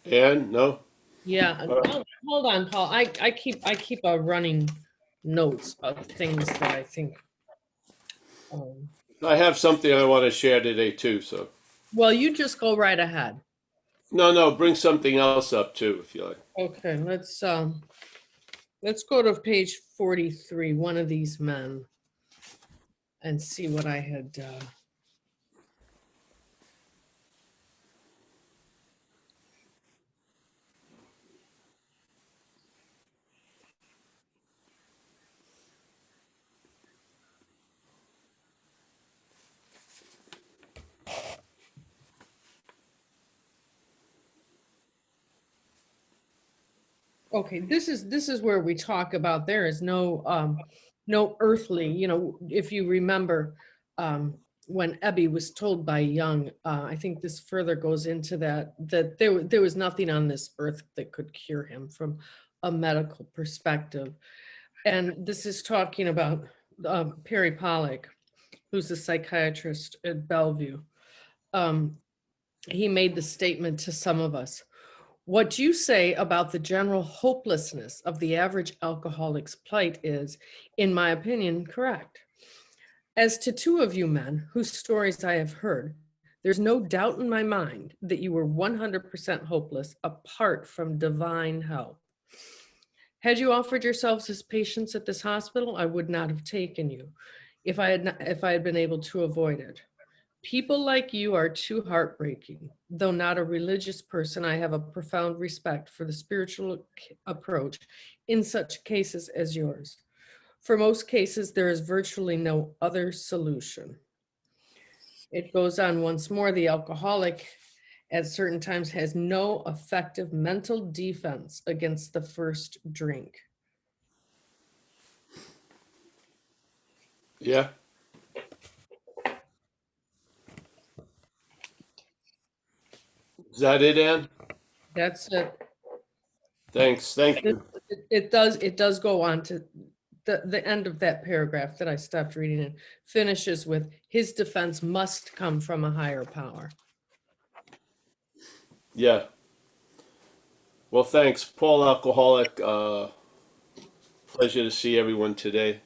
And no? Yeah, Uh, hold on, Paul. I keep a running notes of things that I think. Um, I have something I want to share today too, so. well, you just go right ahead. No, no, bring something else up too, if you like. Okay, let's go to page 43, one of these men, and see what I had. Okay, this is where we talk about there is no earthly, if you remember, um when Ebby was told by Young, I think this further goes into that there was nothing on this earth that could cure him from a medical perspective. And this is talking about Perry Pollock, who's a psychiatrist at Bellevue. um he made the statement to some of us: what you say about the general hopelessness of the average alcoholic's plight is, in my opinion, correct. As to two of you men whose stories I have heard, there's no doubt in my mind that you were 100% hopeless apart from divine help. Had you offered yourselves as patients at this hospital, I would not have taken you if I had been able to avoid it. People like you are too heartbreaking. Though not a religious person, I have a profound respect for the spiritual approach in such cases as yours. For most cases, there is virtually no other solution. It goes on once more: the alcoholic at certain times has no effective mental defense against the first drink. Yeah? Is that it, Ann? That's it. Thanks. Thank It, you. it does go on to the end of that paragraph that I stopped reading and finishes with his defense must come from a higher power. Yeah. Well, thanks. Paul Alcoholic, pleasure to see everyone today.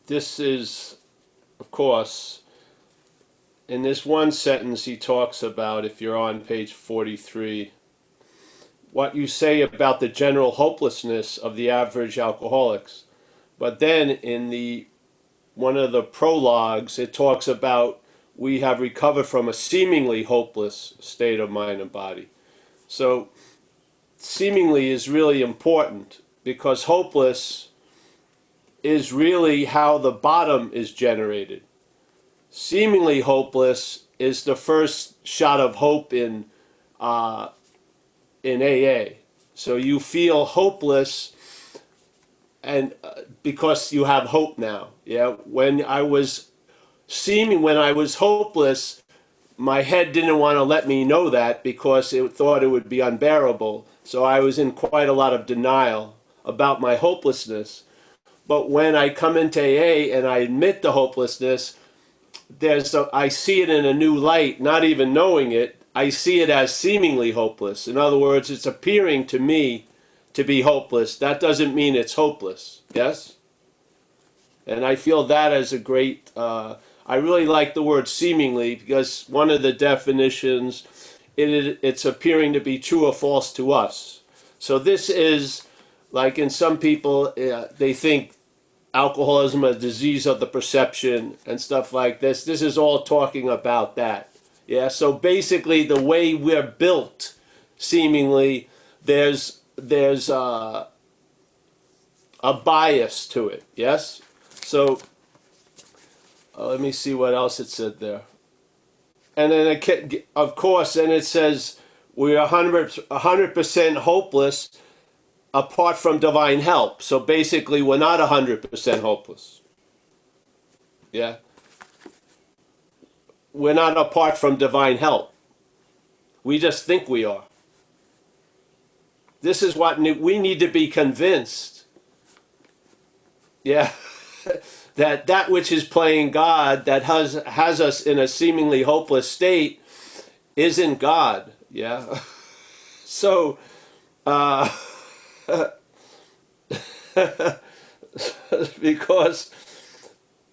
This is, of course, in this one sentence, he talks about, if you're on page 43, what you say about the general hopelessness of the average alcoholics. But then in the one of the prologues, it talks about we have recovered from a seemingly hopeless state of mind and body. So seemingly is really important because hopeless is really how the bottom is generated. Seemingly hopeless is the first shot of hope uh, in AA. So you feel hopeless, and because you have hope now. Yeah. When I was hopeless, my head didn't want to let me know that because it thought it would be unbearable. So I was in quite a lot of denial about my hopelessness. But when I come into AA and I admit the hopelessness, I see it in a new light, not even knowing it. I see it as seemingly hopeless. In other words, it's appearing to me to be hopeless. That doesn't mean it's hopeless. Yes? And I feel that as a great. I really like the word seemingly because one of the definitions, it's appearing to be true or false to us. So this is like in some people, they think alcoholism a disease of the perception and stuff like this. This is all talking about that. Yeah. So basically, the way we're built, seemingly, there's a bias to it. Yes. So let me see what else it said there. And then of course, then it says we're 100% hopeless apart from divine help. So basically, we're not 100% hopeless. Yeah, we're not apart from divine help. We just think we are. This is what we need to be convinced. Yeah, that which is playing God, that has us in a seemingly hopeless state, isn't God. Yeah. So, uh, because,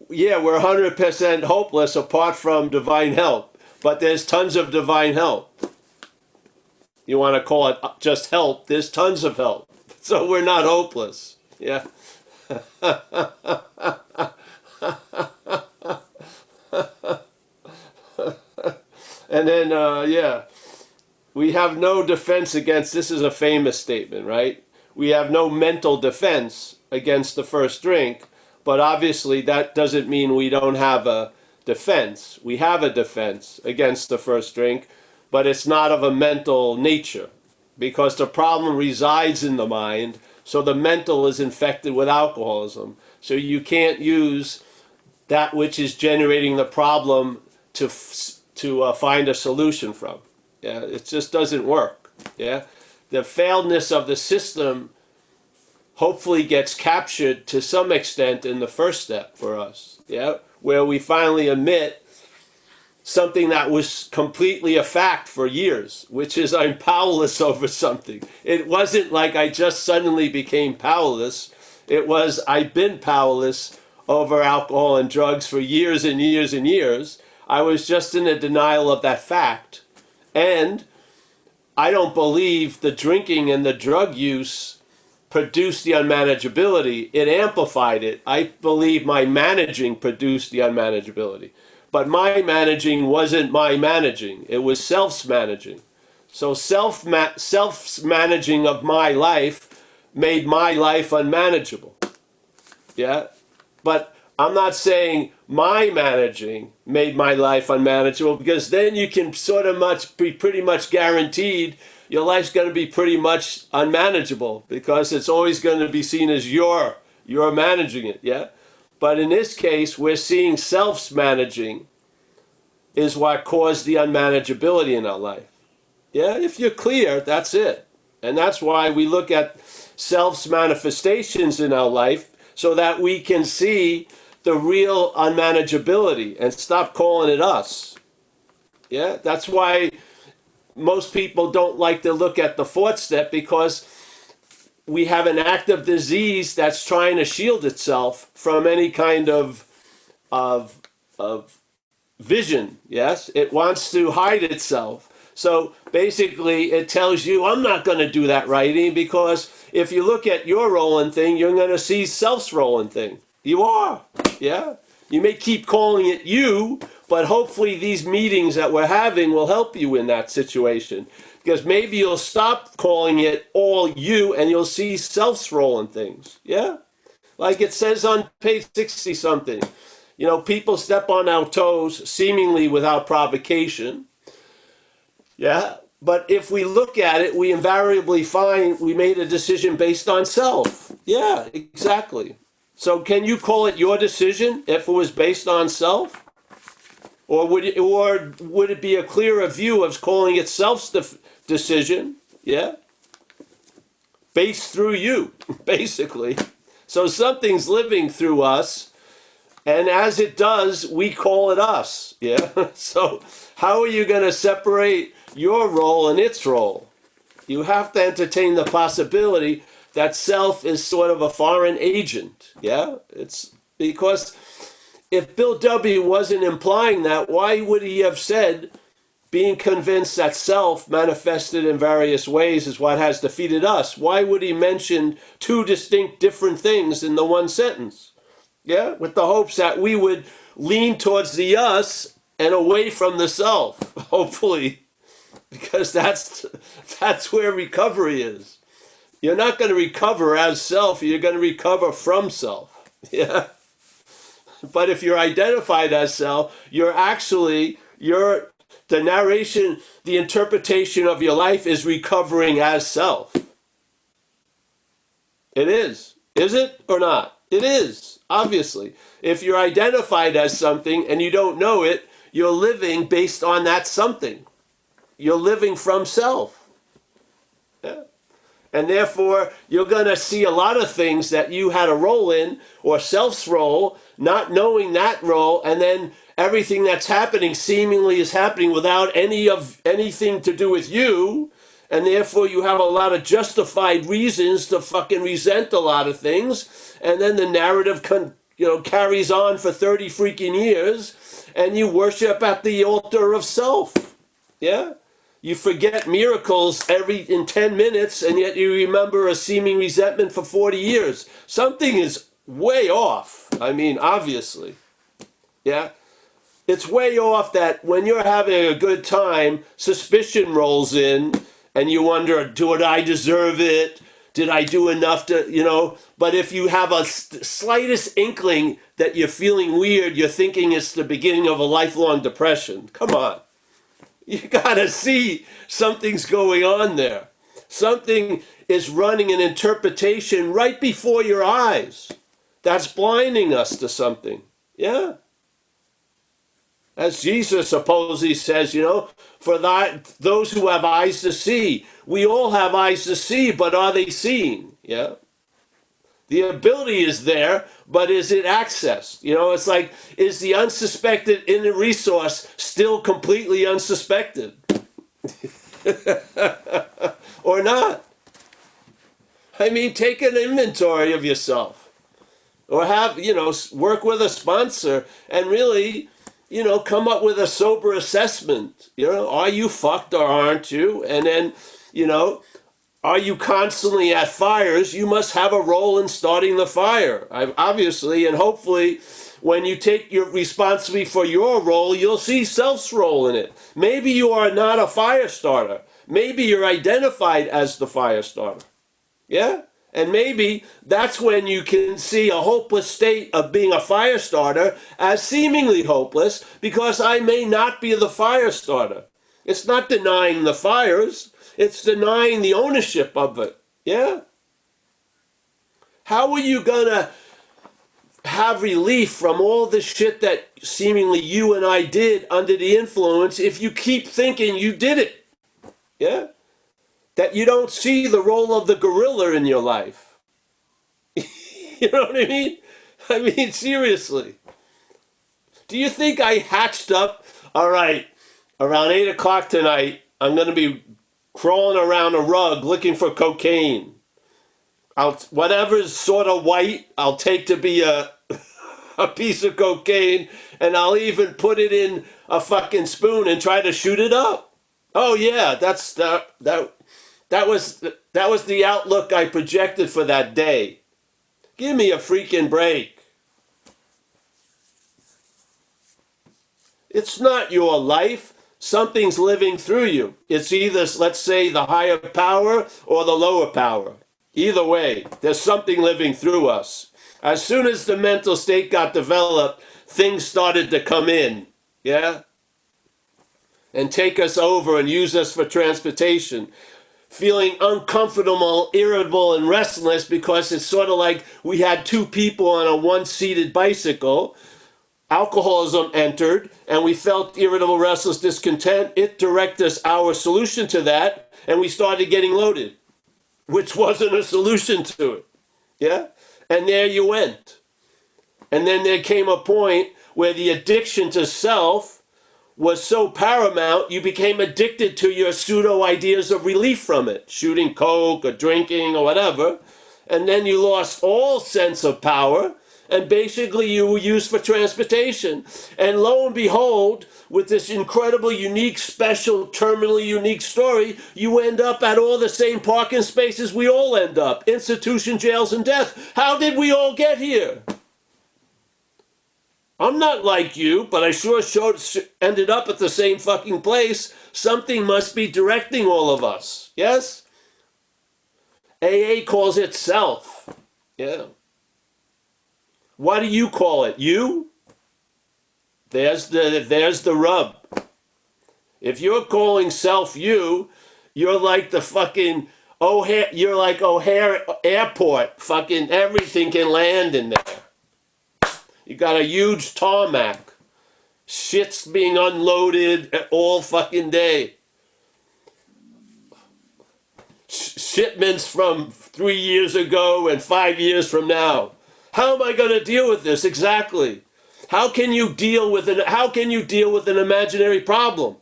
yeah, we're 100% hopeless apart from divine help, but there's tons of divine help. You want to call it just help, there's tons of help. So we're not hopeless. Yeah. And then, yeah, we have no defense against, this is a famous statement, right? We have no mental defense against the first drink, but obviously that doesn't mean we don't have a defense. We have a defense against the first drink, but it's not of a mental nature because the problem resides in the mind, so the mental is infected with alcoholism. So you can't use that which is generating the problem to find a solution from. Yeah, it just doesn't work. Yeah, the failedness of the system hopefully gets captured to some extent in the first step for us. Yeah, where we finally admit something that was completely a fact for years, which is I'm powerless over something. It wasn't like I just suddenly became powerless. It was I've been powerless over alcohol and drugs for years and years and years. I was just in a denial of that fact. And I don't believe the drinking and the drug use produced the unmanageability. It amplified it. I believe my managing produced the unmanageability. But my managing wasn't my managing. It was self's managing. So self's managing of my life made my life unmanageable. Yeah? But I'm not saying my managing made my life unmanageable, because then you can sort of be pretty much guaranteed your life's going to be pretty much unmanageable, because it's always going to be seen as you're managing it. Yeah? But in this case, we're seeing self's managing is what caused the unmanageability in our life. Yeah, if you're clear, that's it. And that's why we look at self's manifestations in our life, so that we can see the real unmanageability and stop calling it us. Yeah, that's why most people don't like to look at the fourth step, because we have an active disease that's trying to shield itself from any kind of vision. Yes, it wants to hide itself. So basically, it tells you, I'm not going to do that writing, because if you look at your rolling thing, you're going to see self's rolling thing. You are. Yeah? You may keep calling it you, but hopefully these meetings that we're having will help you in that situation. Because maybe you'll stop calling it all you and you'll see self's rolling things. Yeah? Like it says on page 60 something. You know, people step on our toes seemingly without provocation. Yeah? But if we look at it, we invariably find we made a decision based on self. Yeah, exactly. So can you call it your decision if it was based on self? Or would it be a clearer view of calling it self's decision? Yeah? Based through you, basically. So something's living through us, and as it does, we call it us. Yeah? So how are you going to separate your role and its role? You have to entertain the possibility that self is sort of a foreign agent. Yeah? It's because if Bill W. wasn't implying that, why would he have said being convinced that self manifested in various ways is what has defeated us? Why would he mention two distinct different things in the one sentence? Yeah? With the hopes that we would lean towards the us and away from the self, hopefully, because that's where recovery is. You're not going to recover as self, you're going to recover from self. Yeah? But if you're identified as self, the narration, the interpretation of your life is recovering as self. It is. Is it or not? It is, obviously. If you're identified as something and you don't know it, you're living based on that something. You're living from self. Yeah? And therefore, you're going to see a lot of things that you had a role in, or self's role, not knowing that role, and then everything that's happening seemingly is happening without anything to do with you, and therefore you have a lot of justified reasons to fucking resent a lot of things, and then the narrative carries on for 30 freaking years, and you worship at the altar of self. Yeah? You forget miracles in 10 minutes, and yet you remember a seeming resentment for 40 years. Something is way off. I mean, obviously. Yeah? It's way off that when you're having a good time, suspicion rolls in, and you wonder, did I deserve it? Did I do enough to, But if you have a slightest inkling that you're feeling weird, you're thinking it's the beginning of a lifelong depression. Come on. You gotta see something's going on there. Something is running an interpretation right before your eyes that's blinding us to something. Yeah? As Jesus supposedly says, for those who have eyes to see. We all have eyes to see, but are they seeing? Yeah? The ability is there, but is it accessed? It's like, is the unsuspected inner resource still completely unsuspected? Or not? I mean, take an inventory of yourself. Or have, work with a sponsor and really, come up with a sober assessment. Are you fucked or aren't you? And then, are you constantly at fires? You must have a role in starting the fire, obviously, and hopefully when you take your responsibility for your role, you'll see self's role in it. Maybe you are not a fire starter. Maybe you're identified as the fire starter. Yeah? And maybe that's when you can see a hopeless state of being a fire starter as seemingly hopeless, because I may not be the fire starter. It's not denying the fires. It's denying the ownership of it. Yeah? How are you going to have relief from all the shit that seemingly you and I did under the influence if you keep thinking you did it? Yeah? That you don't see the role of the gorilla in your life. You know what I mean? I mean, seriously. Do you think I hatched up, all right, around 8 o'clock tonight, I'm going to be crawling around a rug looking for cocaine. Whatever's sort of white, I'll take to be a piece of cocaine, and I'll even put it in a fucking spoon and try to shoot it up. Oh yeah, that was the outlook I projected for that day. Give me a freaking break. It's not your life. Something's living through you. It's either, let's say, the higher power or the lower power. Either way, there's something living through us. As soon as the mental state got developed, things started to come in, yeah? And take us over and use us for transportation. Feeling uncomfortable, irritable, and restless because it's sort of like we had two people on a one-seated bicycle. Alcoholism entered, and we felt irritable, restless, discontent. It directed us our solution to that, and we started getting loaded, which wasn't a solution to it. Yeah? And there you went. And then there came a point where the addiction to self was so paramount, you became addicted to your pseudo ideas of relief from it, shooting coke or drinking or whatever. And then you lost all sense of power, and basically you were used for transportation. And lo and behold, with this incredible, unique, special, terminally unique story, you end up at all the same parking spaces we all end up. Institution, jails, and death. How did we all get here? I'm not like you, but I sure ended up at the same fucking place. Something must be directing all of us. Yes? AA calls it self. Yeah. What do you call it? You? There's the rub. If you're calling self you, you're like the fucking O'Hare, you're like O'Hare Airport. Fucking everything can land in there. You got a huge tarmac. Shit's being unloaded all fucking day. Shipments from 3 years ago and 5 years from now. How am I going to deal with this? Exactly. How can you deal with an imaginary problem?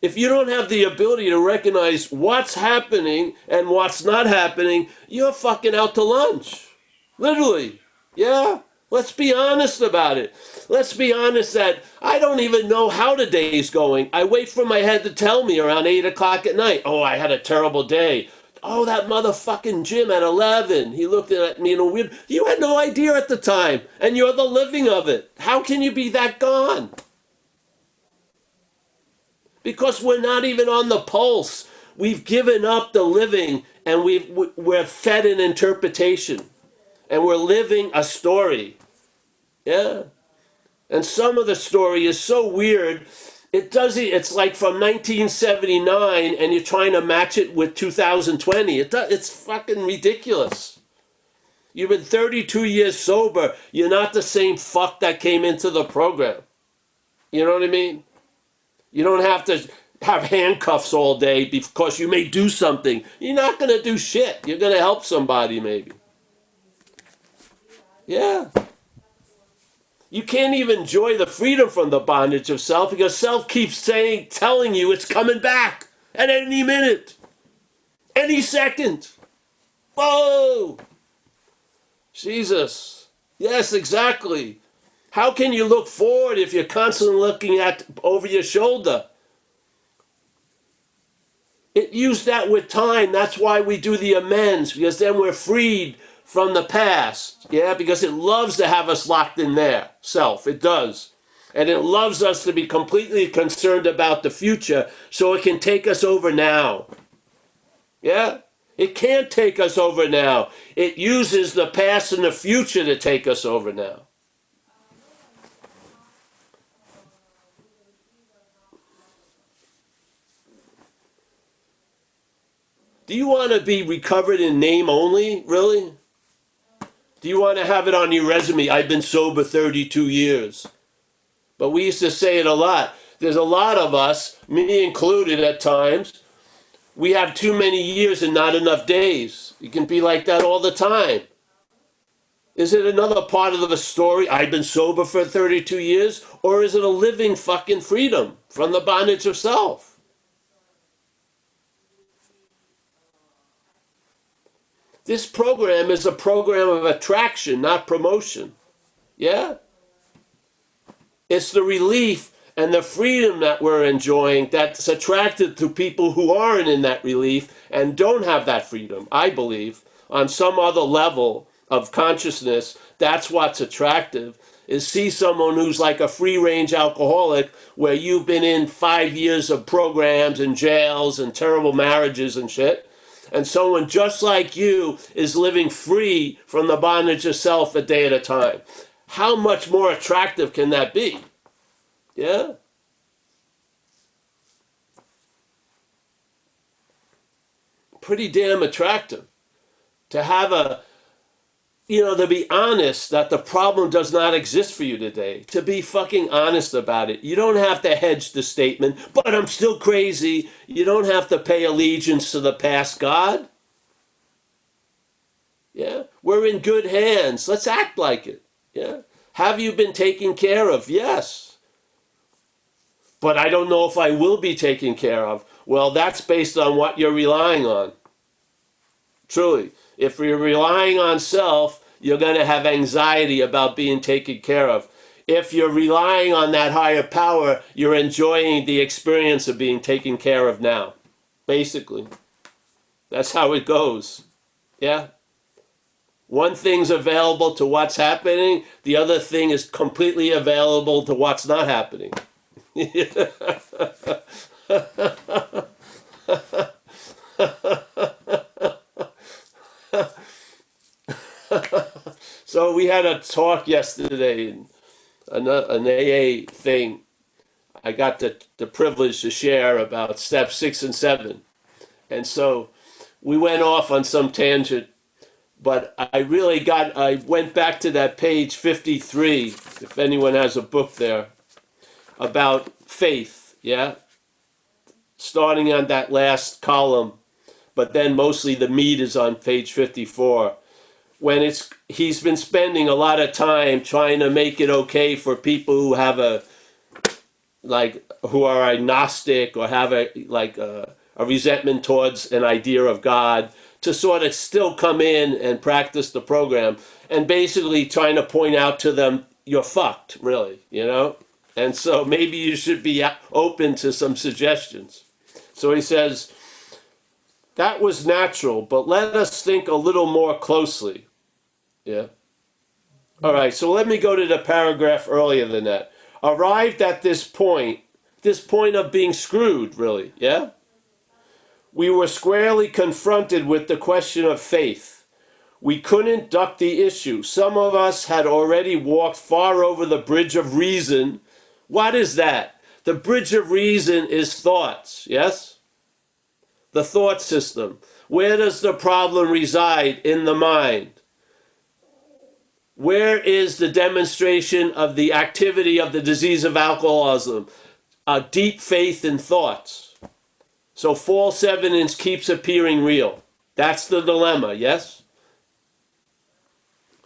If you don't have the ability to recognize what's happening and what's not happening, you're fucking out to lunch. Literally. Yeah? Let's be honest about it. Let's be honest that I don't even know how the day's going. I wait for my head to tell me around 8 o'clock at night. Oh, I had a terrible day. Oh, that motherfucking Jim at 11. He looked at me in a weird... You had no idea at the time, and you're the living of it. How can you be that gone? Because we're not even on the pulse. We've given up the living, and we're fed an interpretation. And we're living a story. Yeah. And some of the story is so weird. It's like from 1979 and you're trying to match it with 2020. It's fucking ridiculous. You've been 32 years sober. You're not the same fuck that came into the program. You know what I mean? You don't have to have handcuffs all day because you may do something. You're not going to do shit. You're going to help somebody maybe. Yeah. You can't even enjoy the freedom from the bondage of self because self keeps telling you it's coming back at any minute, any second. Whoa! Jesus. Yes, exactly. How can you look forward if you're constantly looking over your shoulder? It used that with time. That's why we do the amends, because then we're freed from the past. Yeah, because it loves to have us locked in there. Self, it does. And it loves us to be completely concerned about the future so it can take us over now. Yeah? It can't take us over now. It uses the past and the future to take us over now. Do you want to be recovered in name only? Really? Do you want to have it on your resume? I've been sober 32 years. But we used to say it a lot. There's a lot of us, me included at times, we have too many years and not enough days. You can be like that all the time. Is it another part of the story? I've been sober for 32 years? Or is it a living fucking freedom from the bondage of self? This program is a program of attraction, not promotion. Yeah? It's the relief and the freedom that we're enjoying that's attracted to people who aren't in that relief and don't have that freedom, I believe. On some other level of consciousness, that's what's attractive, is see someone who's like a free-range alcoholic where you've been in 5 years of programs and jails and terrible marriages and shit, and someone just like you is living free from the bondage of self a day at a time. How much more attractive can that be? Yeah? Pretty damn attractive. To have to be honest that the problem does not exist for you today. To be fucking honest about it. You don't have to hedge the statement, but I'm still crazy. You don't have to pay allegiance to the past God. Yeah? We're in good hands. Let's act like it. Yeah? Have you been taken care of? Yes. But I don't know if I will be taken care of. Well, that's based on what you're relying on. Truly. If you're relying on self, you're going to have anxiety about being taken care of. If you're relying on that higher power, you're enjoying the experience of being taken care of now. Basically. That's how it goes. Yeah? One thing's available to what's happening, the other thing is completely available to what's not happening. So we had a talk yesterday, an AA thing. I got the privilege to share about steps 6 and 7. And so we went off on some tangent, but I went back to that page 53, if anyone has a book there, about faith, yeah? Starting on that last column, but then mostly the meat is on page 54. when he's been spending a lot of time trying to make it okay for people who have who are agnostic or have a resentment towards an idea of God to sort of still come in and practice the program, and basically trying to point out to them, you're fucked, really, you know? And so maybe you should be open to some suggestions. So he says, that was natural, but let us think a little more closely. Yeah. All right, so let me go to the paragraph earlier than that. Arrived at this point of being screwed, really, yeah? We were squarely confronted with the question of faith. We couldn't duck the issue. Some of us had already walked far over the bridge of reason. What is that? The bridge of reason is thoughts, yes? The thought system. Where does the problem reside? In the mind. Where is the demonstration of the activity of the disease of alcoholism? A deep faith in thoughts. So false evidence keeps appearing real. That's the dilemma, yes?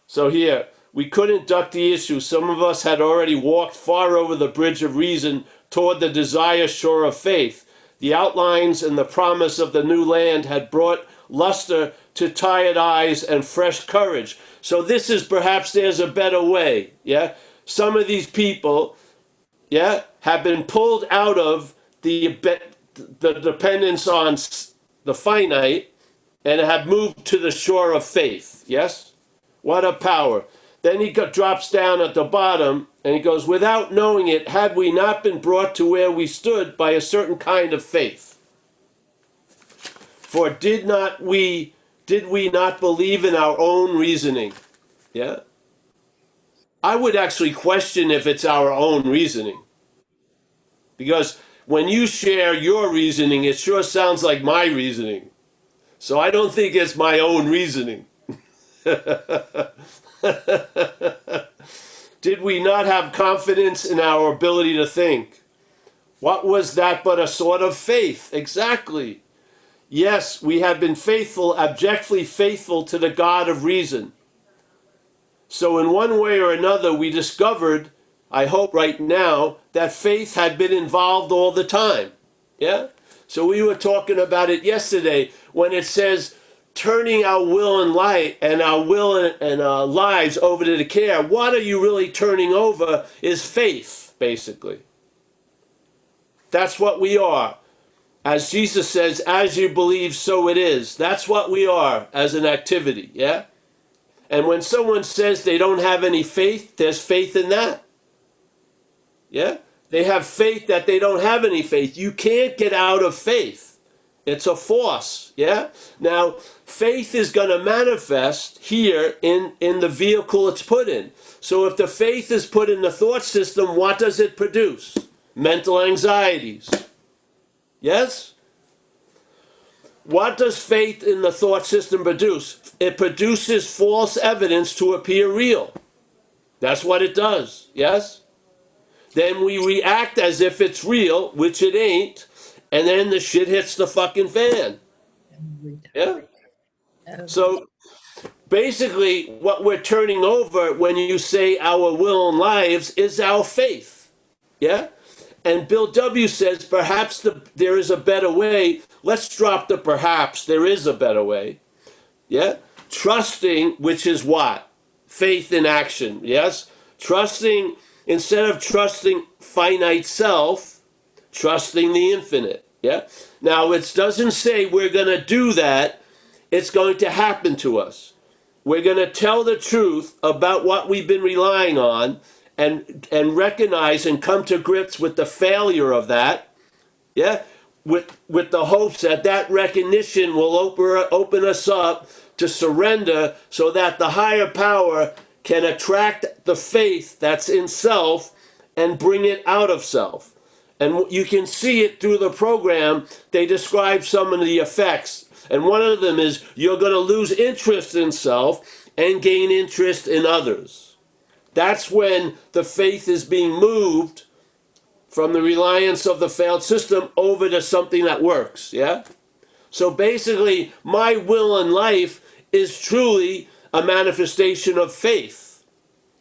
So here, we couldn't duck the issue. Some of us had already walked far over the bridge of reason toward the desire shore of faith. The outlines and the promise of the new land had brought luster to tired eyes and fresh courage. So this is perhaps there's a better way, yeah? Some of these people, yeah, have been pulled out of the dependence on the finite and have moved to the shore of faith, yes? What a power. Then he drops down at the bottom and he goes, without knowing it, had we not been brought to where we stood by a certain kind of faith? For did we not believe in our own reasoning? Yeah? I would actually question if it's our own reasoning. Because when you share your reasoning, it sure sounds like my reasoning. So I don't think it's my own reasoning. Did we not have confidence in our ability to think? What was that but a sort of faith? Exactly. Yes, we have been faithful, abjectly faithful to the God of reason. So in one way or another, we discovered, I hope right now, that faith had been involved all the time. Yeah? So we were talking about it yesterday when it says, turning our will and light and our will and our lives over to the care. What are you really turning over is faith, basically. That's what we are. As Jesus says, as you believe, so it is. That's what we are as an activity, yeah? And when someone says they don't have any faith, there's faith in that. Yeah? They have faith that they don't have any faith. You can't get out of faith. It's a force, yeah? Now, faith is going to manifest here in the vehicle it's put in. So if the faith is put in the thought system, what does it produce? Mental anxieties. Yes? What does faith in the thought system produce? It produces false evidence to appear real. That's what it does, yes? Then we react as if it's real, which it ain't, and then the shit hits the fucking fan. Yeah? So basically, what we're turning over when you say our will and lives is our faith. Yeah? And Bill W. says, perhaps there is a better way. Let's drop the perhaps. There is a better way. Yeah? Trusting, which is what? Faith in action. Yes? Trusting, instead of trusting finite self, trusting the infinite. Yeah? Now, it doesn't say we're going to do that. It's going to happen to us. We're going to tell the truth about what we've been relying on and recognize and come to grips with the failure of that. Yeah? With the hopes that that recognition will open us up to surrender so that the higher power can attract the faith that's in self and bring it out of self. And you can see it through the program. They describe some of the effects. And one of them is you're going to lose interest in self and gain interest in others. That's when the faith is being moved from the reliance of the failed system over to something that works, yeah? So basically, my will in life is truly a manifestation of faith.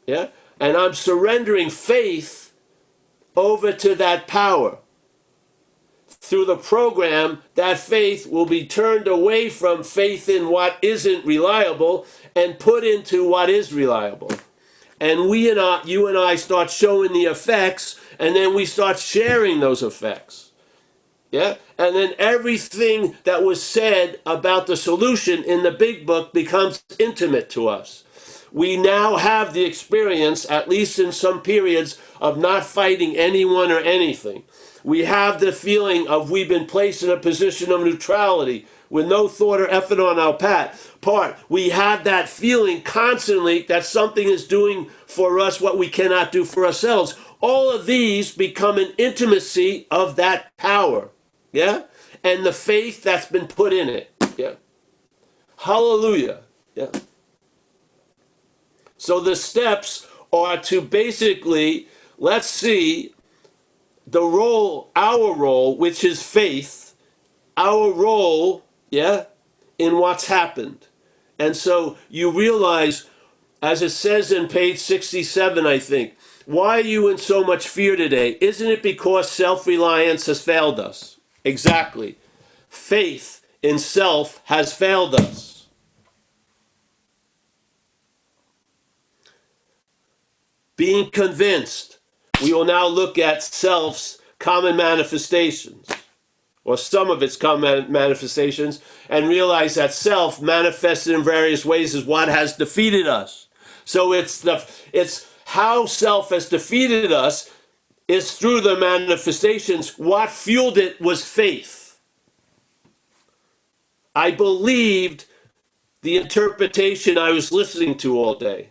Yeah? And I'm surrendering faith over to that power. Through the program, that faith will be turned away from faith in what isn't reliable and put into what is reliable. And you and I start showing the effects, and then we start sharing those effects. Yeah? And then everything that was said about the solution in the big book becomes intimate to us. We now have the experience, at least in some periods, of not fighting anyone or anything. We have the feeling of we've been placed in a position of neutrality with no thought or effort on our part. We have that feeling constantly that something is doing for us what we cannot do for ourselves. All of these become an intimacy of that power. Yeah? And the faith that's been put in it. Yeah. Hallelujah. Yeah. So the steps are to basically, let's see, our role, which is faith, our role, yeah, in what's happened. And so you realize, as it says in page 67, I think, why are you in so much fear today? Isn't it because self-reliance has failed us? Exactly. Faith in self has failed us. Being convinced. We will now look at self's common manifestations, or some of its common manifestations, and realize that self manifested in various ways is what has defeated us. So it's how self has defeated us is through the manifestations. What fueled it was faith. I believed the interpretation I was listening to all day.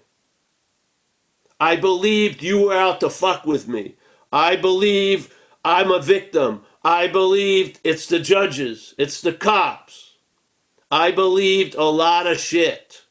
I believed you were out to fuck with me. I believe I'm a victim. I believed it's the judges. It's the cops. I believed a lot of shit.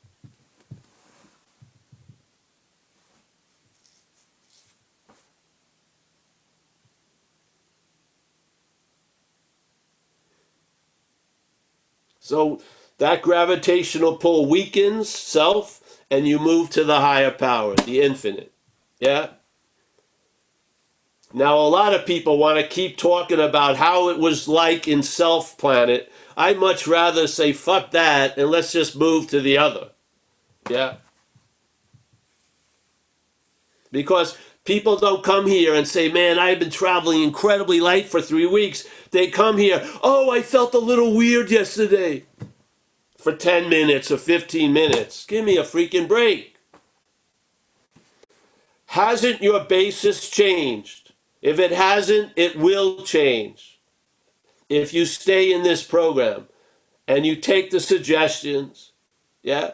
So that gravitational pull weakens self, and you move to the higher power, the infinite. Yeah? Now, a lot of people want to keep talking about how it was like in Self Planet. I'd much rather say, fuck that, and let's just move to the other. Yeah? Because people don't come here and say, man, I've been traveling incredibly light for 3 weeks. They come here, oh, I felt a little weird yesterday. For 10 minutes or 15 minutes. Give me a freaking break. Hasn't your basis changed? If it hasn't, it will change. If you stay in this program and you take the suggestions, yeah,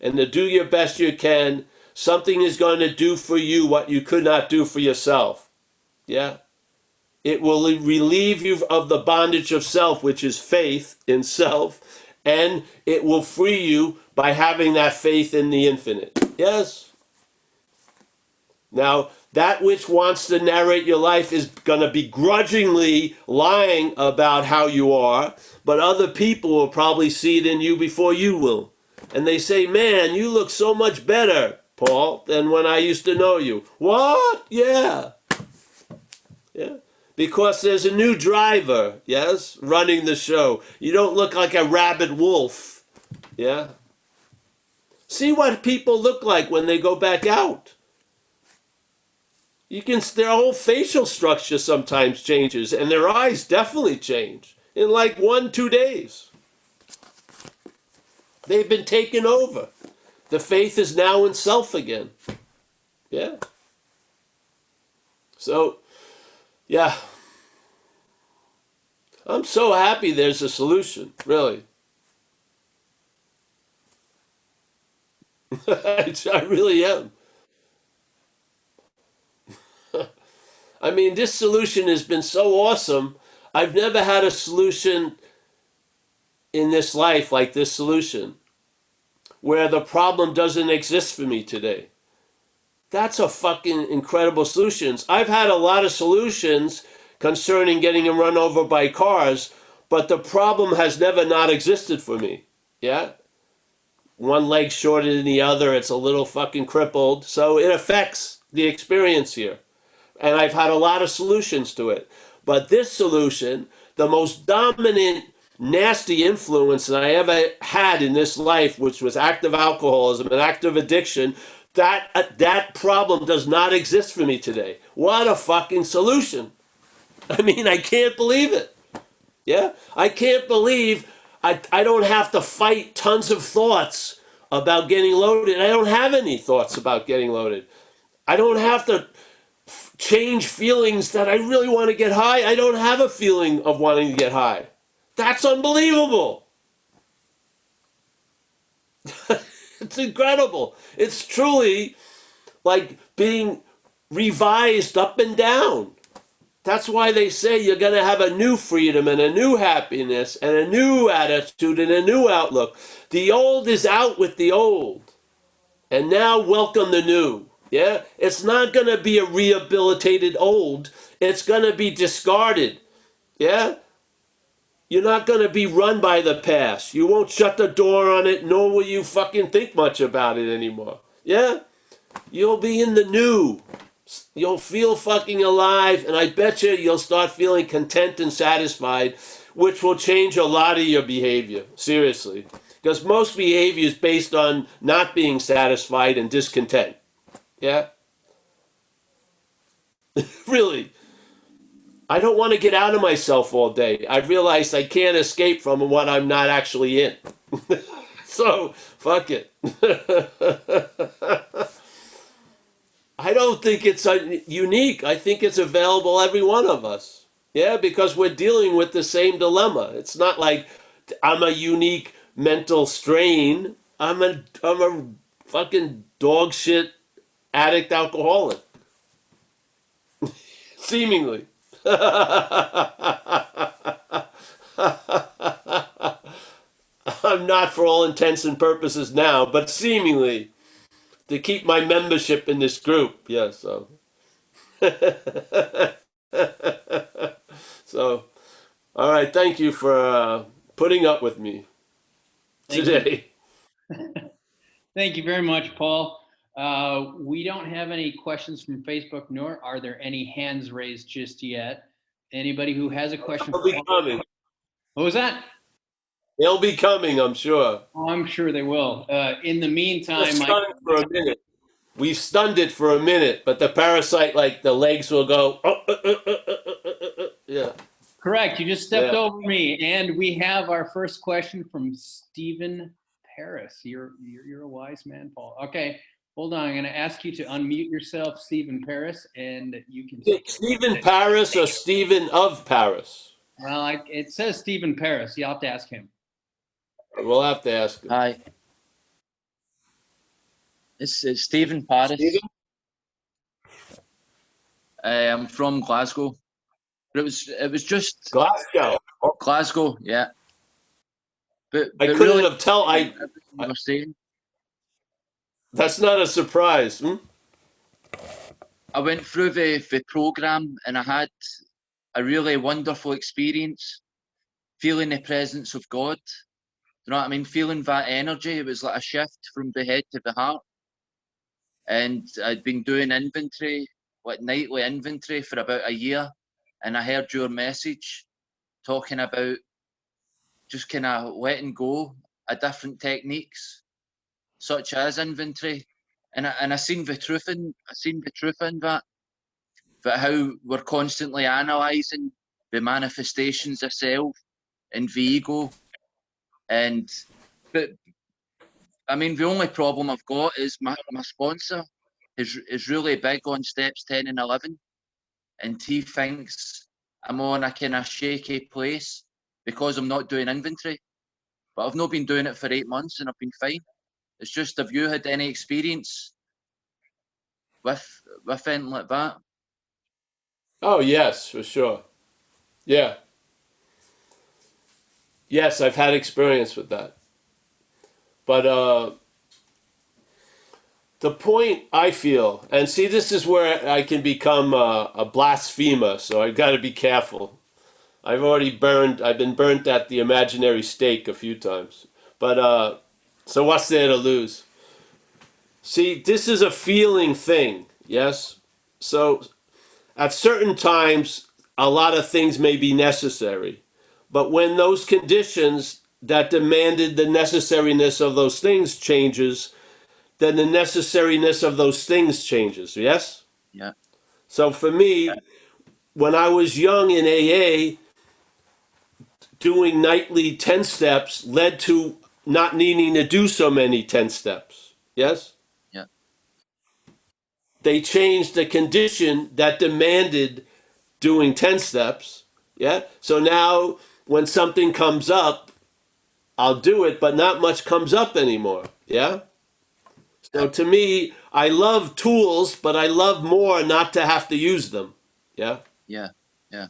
and to do your best you can, something is going to do for you what you could not do for yourself. Yeah. It will relieve you of the bondage of self, which is faith in self, and it will free you by having that faith in the infinite. Yes? Now, that which wants to narrate your life is going to begrudgingly lying about how you are, but other people will probably see it in you before you will. And they say, man, you look so much better, Paul, than when I used to know you. What? Yeah. Yeah. Because there's a new driver, yes, running the show. You don't look like a rabid wolf. Yeah. See what people look like when they go back out. Their whole facial structure sometimes changes, and their eyes definitely change in like 1-2 days. They've been taken over. The faith is now in self again. Yeah. So, yeah. I'm so happy there's a solution, really. I really am. I mean, this solution has been so awesome. I've never had a solution in this life like this solution, where the problem doesn't exist for me today. That's a fucking incredible solution. I've had a lot of solutions concerning getting run over by cars, but the problem has never not existed for me. Yeah? one leg shorter than the other. It's a little fucking crippled. So it affects the experience here. And I've had a lot of solutions to it. But this solution, the most dominant, nasty influence that I ever had in this life, which was active alcoholism and active addiction, that problem does not exist for me today. What a fucking solution. I mean, I can't believe it. Yeah? I can't believe I don't have to fight tons of thoughts about getting loaded. I don't have any thoughts about getting loaded. I don't have to change feelings that I really want to get high. I don't have a feeling of wanting to get high. That's unbelievable. It's incredible. It's truly like being revised up and down. That's why they say you're going to have a new freedom and a new happiness and a new attitude and a new outlook. The old is out with the old. And now welcome the new. Yeah? It's not going to be a rehabilitated old. It's going to be discarded. Yeah? You're not going to be run by the past. You won't shut the door on it, nor will you fucking think much about it anymore. Yeah? You'll be in the new. You'll feel fucking alive, and I bet you'll start feeling content and satisfied, which will change a lot of your behavior. Seriously. Because most behavior is based on not being satisfied and discontent. Yeah? Really. I don't want to get out of myself all day. I realize I can't escape from what I'm not actually in. So, fuck it. I don't think it's unique. I think it's available to every one of us. Yeah, because we're dealing with the same dilemma. It's not like I'm a unique mental strain. I'm a fucking dog shit addict alcoholic. Seemingly. I'm not for all intents and purposes now, but seemingly to keep my membership in this group. Yeah, so. So, all right. Thank you for putting up with me Thank you. today. Thank you very much, Paul. We don't have any questions from Facebook, nor are there any hands raised just yet. Anybody who has a question They'll for be Paul? coming. What was that? They'll be coming, I'm sure. Oh, I'm sure they will. In the We're meantime, stunned for a minute. We've stunned it for a minute, but the parasite, like the legs will go. Yeah. correct. You just stepped Yeah. over me, and we have our first question from Stephen Paris. You're a wise man, Paul. Okay, hold on. I'm going to ask you to unmute yourself, Stephen Paris, and you can Is it Stephen Paris or Stephen of Paris? Well, it says Stephen Paris. You'll have to ask him. We'll have to ask him. Hi, it's Stephen Paris. Stephen? I'm from Glasgow. But it was just Glasgow. Glasgow, yeah. But I couldn't really, have tell. everything you were saying. That's not a surprise. I went through the program and I had a really wonderful experience, feeling the presence of God. You know what I mean? Feeling that energy. It was like a shift from the head to the heart. And I'd been doing inventory, like nightly inventory, for about a year. And I heard your message talking about just kind of letting go of different techniques, such as inventory. And I seen the truth in that how we're constantly analysing the manifestations of self and the ego. But I mean, the only problem I've got is my sponsor is really big on steps 10 and 11, and he thinks I'm on a kind of shaky place because I'm not doing inventory. But I've not been doing it for 8 months and I've been fine. It's just, have you had any experience with anything like that? Oh, yes, for sure. Yeah. Yes, I've had experience with that. But the point I feel, and see, this is where I can become a blasphemer, so I've got to be careful. I've been burnt at the imaginary stake a few times. But So what's there to lose? See, this is a feeling thing, yes? So at certain times, a lot of things may be necessary. But when those conditions that demanded the necessariness of those things changes, then the necessariness of those things changes, yes? Yeah. So for me, when I was young in AA, doing nightly 10 steps led to not needing to do so many 10 steps, yes? Yeah. They changed the condition that demanded doing 10 steps. Yeah. So now when something comes up, I'll do it, but not much comes up anymore. Yeah. So to me, I love tools, but I love more not to have to use them. Yeah. Yeah. Yeah.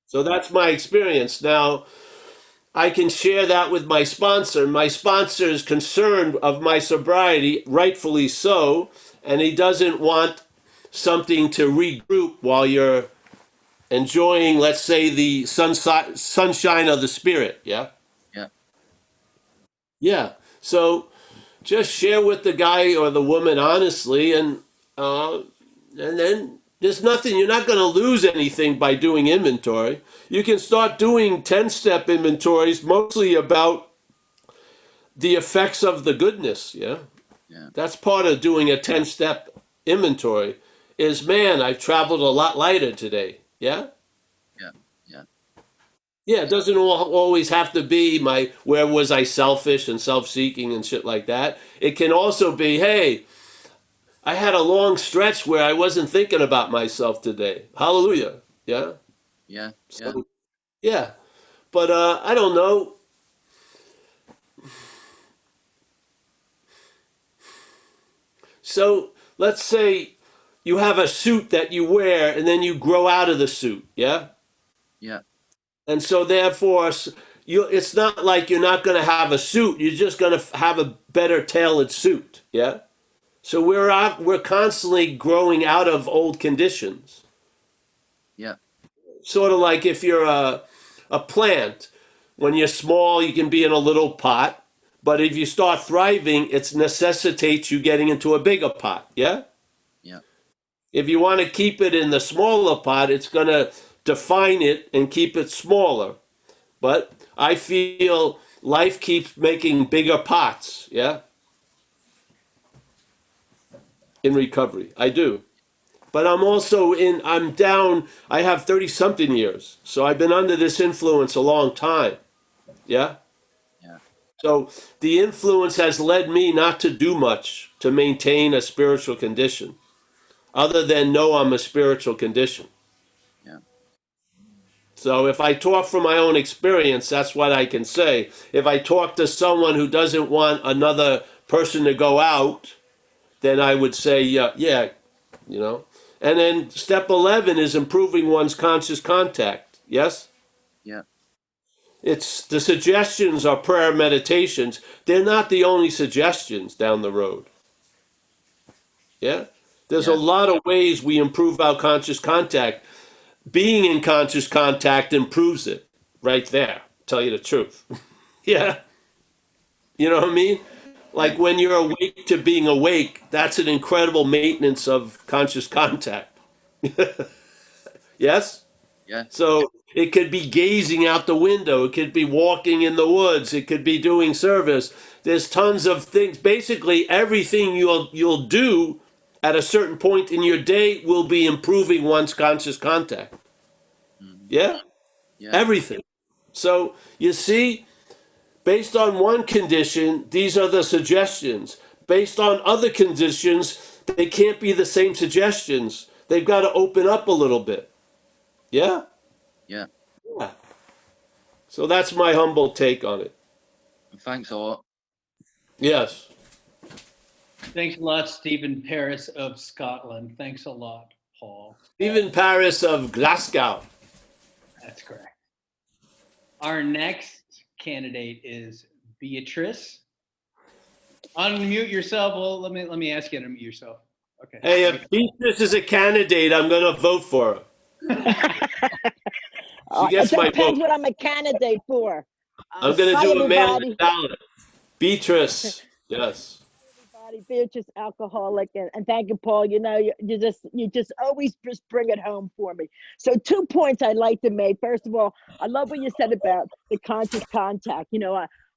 So that's my experience. Now, I can share that with my sponsor. My sponsor is concerned of my sobriety, rightfully so, and he doesn't want something to regroup while you're enjoying, let's say, the sunshine of the spirit. Yeah. Yeah. Yeah. So just share with the guy or the woman honestly, and then there's nothing. You're not going to lose anything by doing inventory. You can start doing 10-step inventories, mostly about the effects of the goodness. Yeah. Yeah. That's part of doing a 10-step inventory. Is, man, I've traveled a lot lighter today. Yeah. Yeah. Yeah. Yeah, it doesn't always have to be my where was I selfish and self-seeking and shit like that. It can also be, hey, I had a long stretch where I wasn't thinking about myself today. Hallelujah. Yeah. Yeah. Yeah. So yeah, but I don't know. So let's say you have a suit that you wear and then you grow out of the suit. Yeah. Yeah. And so therefore, it's not like you're not going to have a suit. You're just going to have a better tailored suit. Yeah. So we're constantly growing out of old conditions. Yeah. Sort of like if you're a plant, when you're small, you can be in a little pot, but if you start thriving, it necessitates you getting into a bigger pot. Yeah. Yeah. If you want to keep it in the smaller pot, it's going to define it and keep it smaller. But I feel life keeps making bigger pots. Yeah. In recovery, I do. But I'm down, I have 30 something years. So I've been under this influence a long time. Yeah? Yeah. So the influence has led me not to do much to maintain a spiritual condition, other than know I'm a spiritual condition. Yeah. So if I talk from my own experience, that's what I can say. If I talk to someone who doesn't want another person to go out, then I would say, yeah, you know. And then step 11 is improving one's conscious contact. Yes? Yeah. It's the suggestions are prayer meditations. They're not the only suggestions down the road. Yeah? There's a Yeah. lot of ways we improve our conscious contact. Being in conscious contact improves it right there, tell you the truth. Yeah? You know what I mean? Yeah. Like when you're awake to being awake, that's an incredible maintenance of conscious contact. Yes? Yeah. So it could be gazing out the window. It could be walking in the woods. It could be doing service. There's tons of things. Basically, everything you'll do at a certain point in your day will be improving one's conscious contact. Mhm. Yeah? Yeah. Everything. So you see, based on one condition, these are the suggestions. Based on other conditions, they can't be the same suggestions. They've got to open up a little bit. Yeah? Yeah. Yeah. So that's my humble take on it. Thanks a lot. Yes. Thanks a lot, Stephen Paris of Scotland. Thanks a lot, Paul. Stephen Paris of Glasgow. That's correct. Our next candidate is Beatrice. Unmute yourself. Well, let me ask you to unmute yourself. Okay. Hey, if Beatrice is a candidate, I'm going to vote for her. She It gets my vote. depends what I'm a candidate for. I'm going to Hi, do a mail-in everybody. ballot. Beatrice. Yes. Everybody, Beatrice, alcoholic, and thank you, Paul. You just always just bring it home for me. So 2 points I'd like to make. First of all, I love what you said about the conscious contact.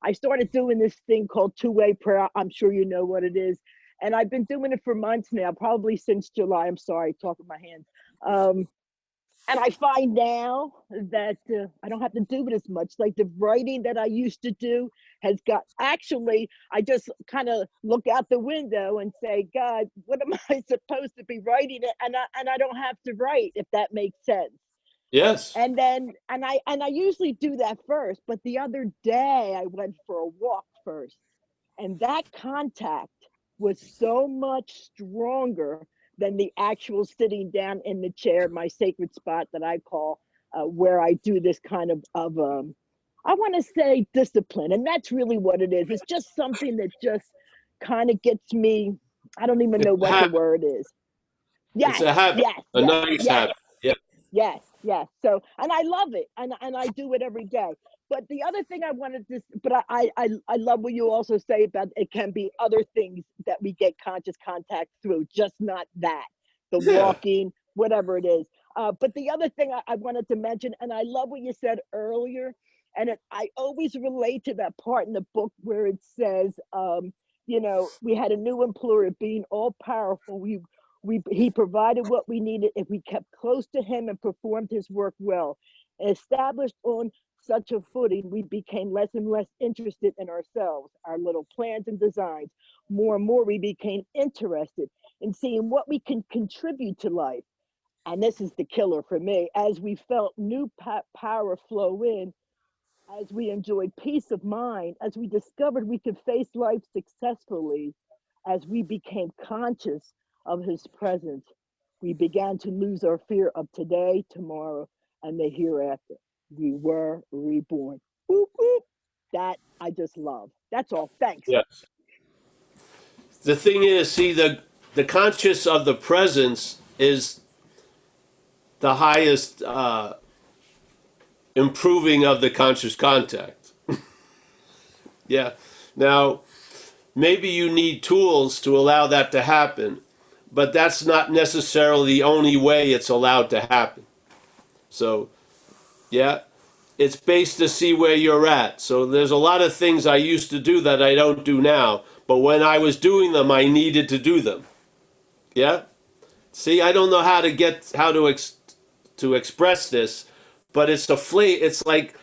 I started doing this thing called two-way prayer. I'm sure you know what it is, and I've been doing it for months now, probably since July. I'm sorry, talking my hands. And I find now that I don't have to do it as much. Like the writing that I used to do has got actually, I just kind of look out the window and say, God, what am I supposed to be writing? And I don't have to write, if that makes sense. Yes. And I usually do that first, but the other day I went for a walk first, and that contact was so much stronger than the actual sitting down in the chair, my sacred spot that I call, where I do this kind of I want to say discipline, and that's really what it is. It's just something that just kind of gets me. I don't even know It's a what the habit. word is. It's Yes, a habit. yes, A yes, nice yes. habit. Yeah. Yes, yes. So, and I love it, and I do it every day. But the other thing I wanted to, but I love what you also say about it can be other things that we get conscious contact through, just not that, the Yeah. walking, whatever it is. But the other thing I wanted to mention, and I love what you said earlier, and I always relate to that part in the book where it says, we had a new employer being all powerful. He provided what we needed if we kept close to him and performed his work well. Established on such a footing, we became less and less interested in ourselves, our little plans and designs. More and more, we became interested in seeing what we can contribute to life. And this is the killer for me. As we felt new power flow in, as we enjoyed peace of mind, as we discovered we could face life successfully, as we became conscious of his presence, we began to lose our fear of today, tomorrow, and the hereafter. We were reborn. Whoop, whoop. That I just love. That's all. Thanks. Yes. The thing is, see, the conscious of the presence is the highest improving of the conscious contact. Yeah. Now, maybe you need tools to allow that to happen, but that's not necessarily the only way it's allowed to happen. So, yeah, it's based to see where you're at. So there's a lot of things I used to do that I don't do now, but when I was doing them, I needed to do them. Yeah. See, I don't know how to express this, but it's like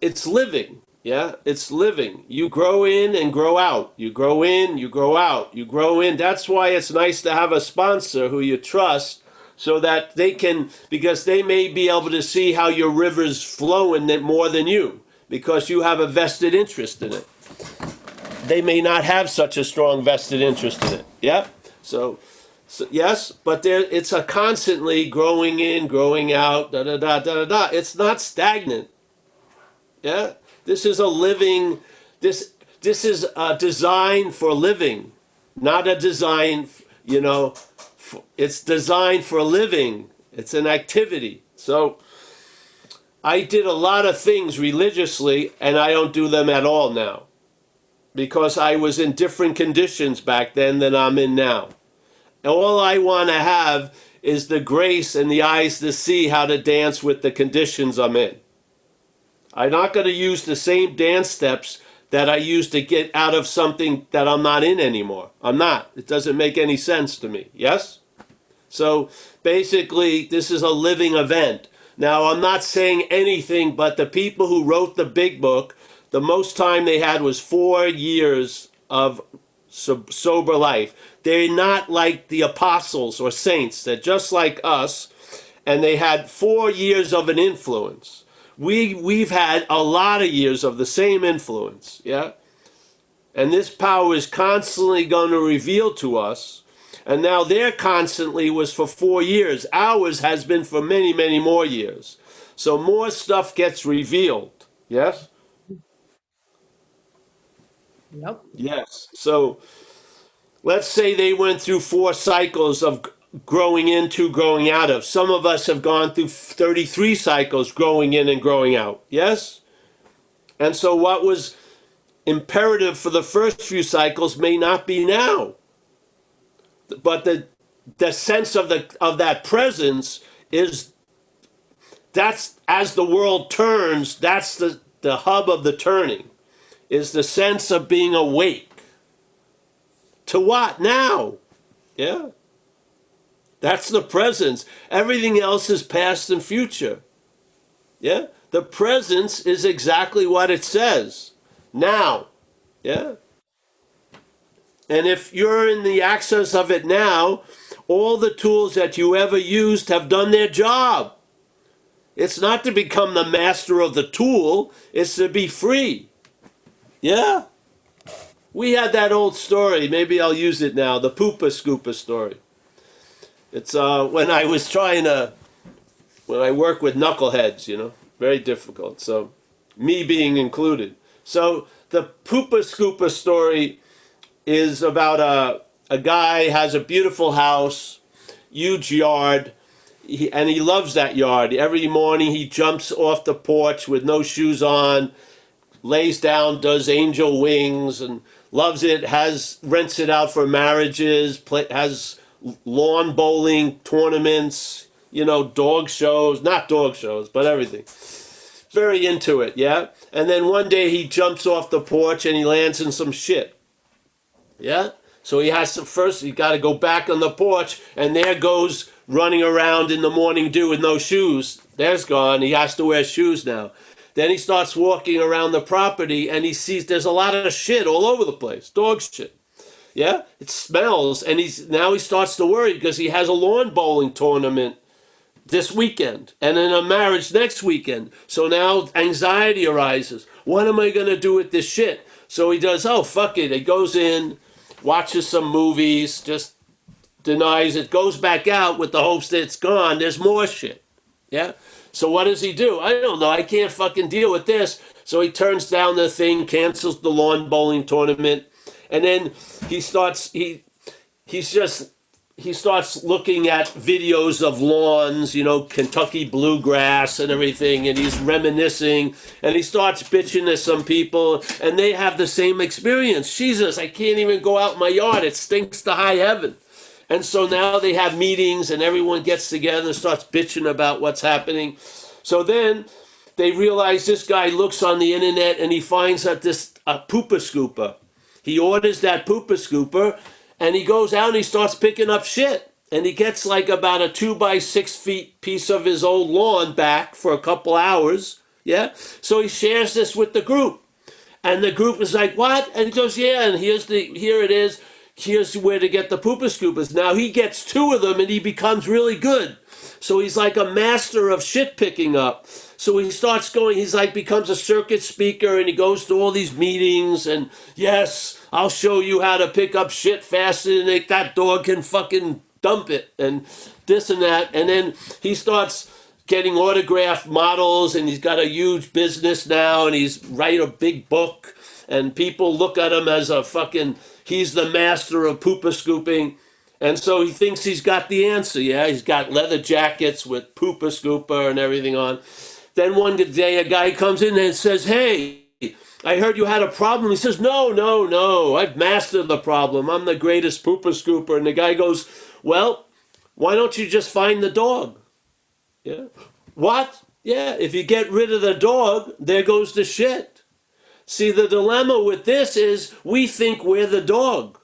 it's living. Yeah, it's living. You grow in and grow out. You grow in, you grow out. You grow in. That's why it's nice to have a sponsor who you trust so that because they may be able to see how your river's flowing more than you because you have a vested interest in it. They may not have such a strong vested interest in it. Yeah? So yes, but it's a constantly growing in, growing out, da da da da da. It's not stagnant. Yeah, this is a living. This is a design for living, not a design. It's designed for living. It's an activity. So I did a lot of things religiously, and I don't do them at all now because I was in different conditions back then than I'm in now. All I want to have is the grace and the eyes to see how to dance with the conditions I'm in. I'm not going to use the same dance steps that I used to get out of something that I'm not in anymore. I'm not. It doesn't make any sense to me. Yes? So basically, this is a living event. Now, I'm not saying anything, but the people who wrote the big book, the most time they had was 4 years of sober life. They're not like the apostles or saints. They're just like us, and they had 4 years of an influence. We've had a lot of years of the same influence, yeah? And this power is constantly going to reveal to us. And now their constantly was for 4 years. Ours has been for many, many more years. So more stuff gets revealed. Yes? Yep. Yes. So let's say they went through 4 cycles of growing into, growing out of. Some of us have gone through 33 cycles growing in and growing out. Yes? And so what was imperative for the first few cycles may not be now. But the sense of that presence is, that's as the world turns, that's the hub of the turning, is the sense of being awake. To what? Now. Yeah. That's the presence. Everything else is past and future. Yeah. The presence is exactly what it says. Now. Yeah. And if you're in the access of it now, all the tools that you ever used have done their job. It's not to become the master of the tool, it's to be free. Yeah. We had that old story, maybe I'll use it now, the Poopa Scoopa story. It's when I work with knuckleheads, very difficult. So, me being included. So, the Poopa Scoopa story is about a guy has a beautiful house, huge yard, and he loves that yard. Every morning he jumps off the porch with no shoes on, lays down, does angel wings, and loves it, rents it out for marriages, has lawn bowling tournaments, dog shows, not dog shows, but everything. Very into it, yeah? And then one day he jumps off the porch and he lands in some shit. Yeah? So he got to go back on the porch, and there goes running around in the morning dew with no shoes. There's gone. He has to wear shoes now. Then he starts walking around the property, and he sees there's a lot of shit all over the place. Dog shit. Yeah? It smells, and now he starts to worry because he has a lawn bowling tournament this weekend and then a marriage next weekend. So now anxiety arises. What am I going to do with this shit? So he does, oh, fuck it. He goes in, watches some movies, just denies it, goes back out with the hopes that it's gone. There's more shit. Yeah? So what does he do? I don't know. I can't fucking deal with this. So he turns down the thing, cancels the lawn bowling tournament, and then he starts looking at videos of lawns, Kentucky bluegrass and everything, and he's reminiscing, and he starts bitching to some people, and they have the same experience. Jesus, I can't even go out in my yard. It stinks to high heaven. And so now they have meetings, and everyone gets together and starts bitching about what's happening. So then they realize this guy looks on the internet, and he finds that a Poopa Scooper. He orders that Poopa Scooper, and he goes out and he starts picking up shit. And he gets like about a 2 by 6 feet piece of his old lawn back for a couple hours. Yeah? So he shares this with the group. And the group is like, what? And he goes, yeah, and here it is. Here's where to get the Poopa Scoopas. Now he gets 2 of them and he becomes really good. So he's like a master of shit picking up. So he starts going, becomes a circuit speaker, and he goes to all these meetings, and yes, I'll show you how to pick up shit faster than that dog can fucking dump it, and this and that. And then he starts getting autographed models, and he's got a huge business now, and he's write a big book, and people look at him as he's the master of Poopa scooping. And so he thinks he's got the answer, yeah? He's got leather jackets with Poopa Scooper and everything on. Then one day a guy comes in and says, hey, I heard you had a problem. He says, no, I've mastered the problem. I'm the greatest Poopa Scooper. And the guy goes, well, why don't you just find the dog? Yeah. What? Yeah, if you get rid of the dog, there goes the shit. See, the dilemma with this is we think we're the dog.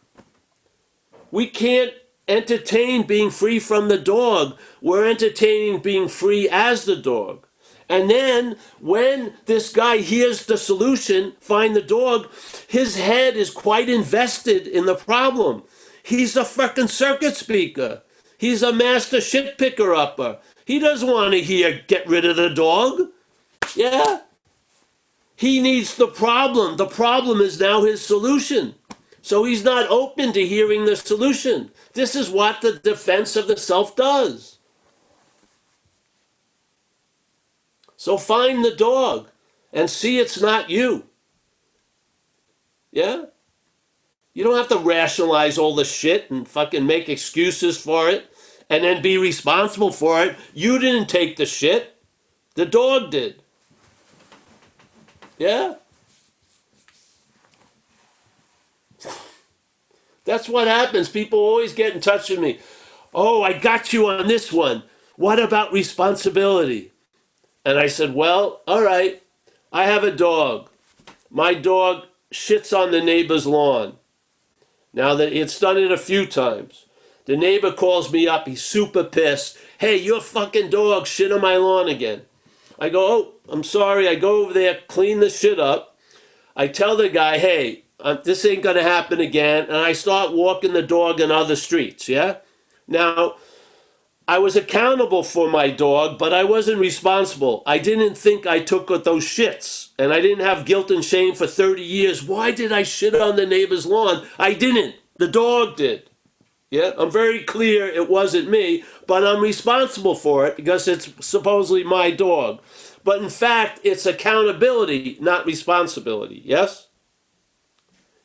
We can't entertain being free from the dog. We're entertaining being free as the dog. And then when this guy hears the solution, find the dog, his head is quite invested in the problem. He's a fucking circuit speaker. He's a master shit picker upper. He doesn't want to hear get rid of the dog. Yeah? He needs the problem. The problem is now his solution. So he's not open to hearing the solution. This is what the defense of the self does. So find the dog and see it's not you. Yeah? You don't have to rationalize all the shit and fucking make excuses for it and then be responsible for it. You didn't take the shit. The dog did. Yeah? That's what happens. People always get in touch with me. Oh, I got you on this one. What about responsibility? And I said, well, all right. I have a dog. My dog shits on the neighbor's lawn. Now that it's done it a few times. The neighbor calls me up. He's super pissed. Hey, your fucking dog shit on my lawn again. I go, oh, I'm sorry. I go over there, clean the shit up. I tell the guy, hey, this ain't going to happen again. And I start walking the dog in other streets, yeah? Now, I was accountable for my dog, but I wasn't responsible. I didn't think I took those shits. And I didn't have guilt and shame for 30 years. Why did I shit on the neighbor's lawn? I didn't. The dog did. Yeah, I'm very clear it wasn't me, but I'm responsible for it because it's supposedly my dog. But in fact, it's accountability, not responsibility. Yes?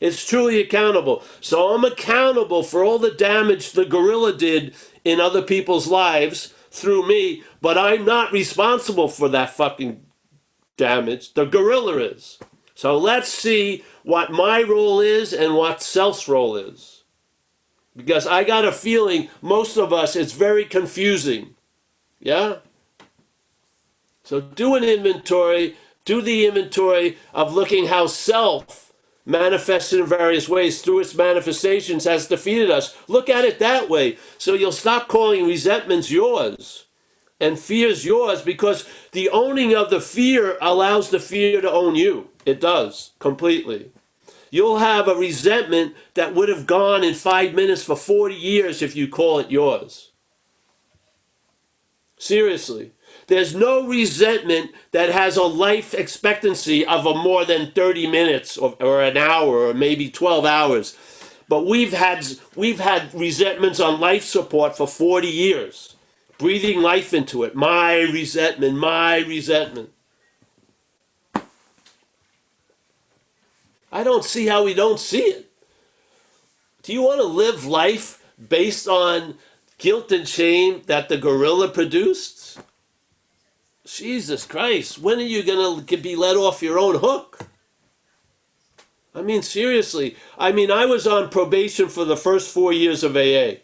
It's truly accountable. So I'm accountable for all the damage the gorilla did in other people's lives through me, but I'm not responsible for that fucking damage. The gorilla is. So let's see what my role is and what Self's role is. Because I got a feeling most of us, it's very confusing. Yeah? So do an inventory. Do the inventory of looking how self manifested in various ways through its manifestations has defeated us. Look at it that way. So you'll stop calling resentments yours and fears yours, because the owning of the fear allows the fear to own you. It does, completely. You'll have a resentment that would have gone in 5 minutes for 40 years if you call it yours. Seriously. There's no resentment that has a life expectancy of a more than 30 minutes or an hour or maybe 12 hours. But we've had resentments on life support for 40 years, breathing life into it. My resentment, my resentment. I don't see how we don't see it. Do you want to live life based on guilt and shame that the gorilla produced? Jesus Christ, when are you going to be let off your own hook? I mean, seriously. I mean, I was on probation for the first 4 years of AA.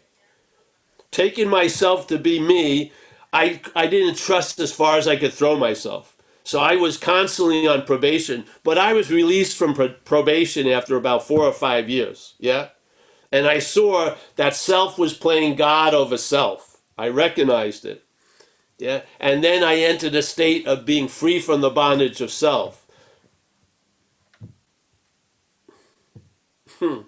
Taking myself to be me, I didn't trust as far as I could throw myself. So I was constantly on probation, but I was released from probation after about 4 or 5 years, yeah? And I saw that self was playing God over self. I recognized it. Yeah, and then I entered a state of being free from the bondage of self. And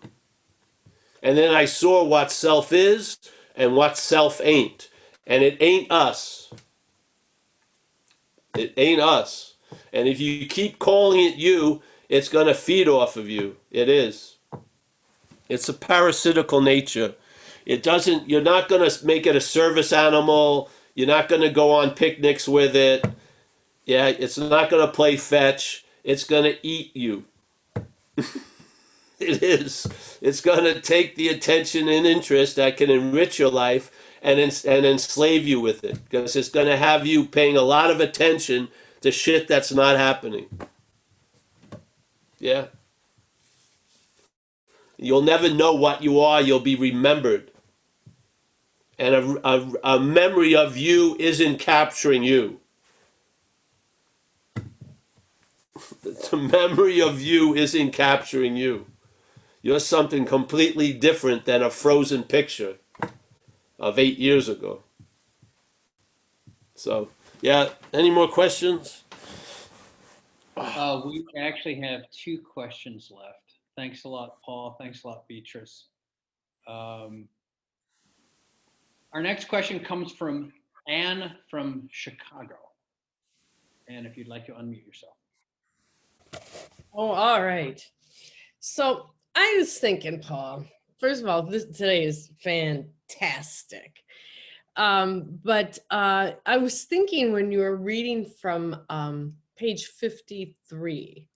then I saw what self is and what self ain't. And it ain't us. It ain't us. And if you keep calling it you, it's going to feed off of you. It is. It's a parasitical nature. It doesn't, you're not going to make it a service animal. You're not going to go on picnics with it. Yeah, it's not going to play fetch. It's going to eat you. It is. It's going to take the attention and interest that can enrich your life and enslave you with it. Because it's going to have you paying a lot of attention to shit that's not happening. Yeah. You'll never know what you are. You'll be remembered. And a memory of you isn't capturing you. The memory of you isn't capturing you. You're something completely different than a frozen picture of 8 years ago. So, yeah, any more questions? We actually have 2 questions left. Thanks a lot, Paul. Thanks a lot, Beatrice. Our next question comes from Anne from Chicago. Anne, if you'd like to unmute yourself. Oh, all right. So I was thinking, Paul, first of all, today is fantastic. But I was thinking when you were reading from page 53,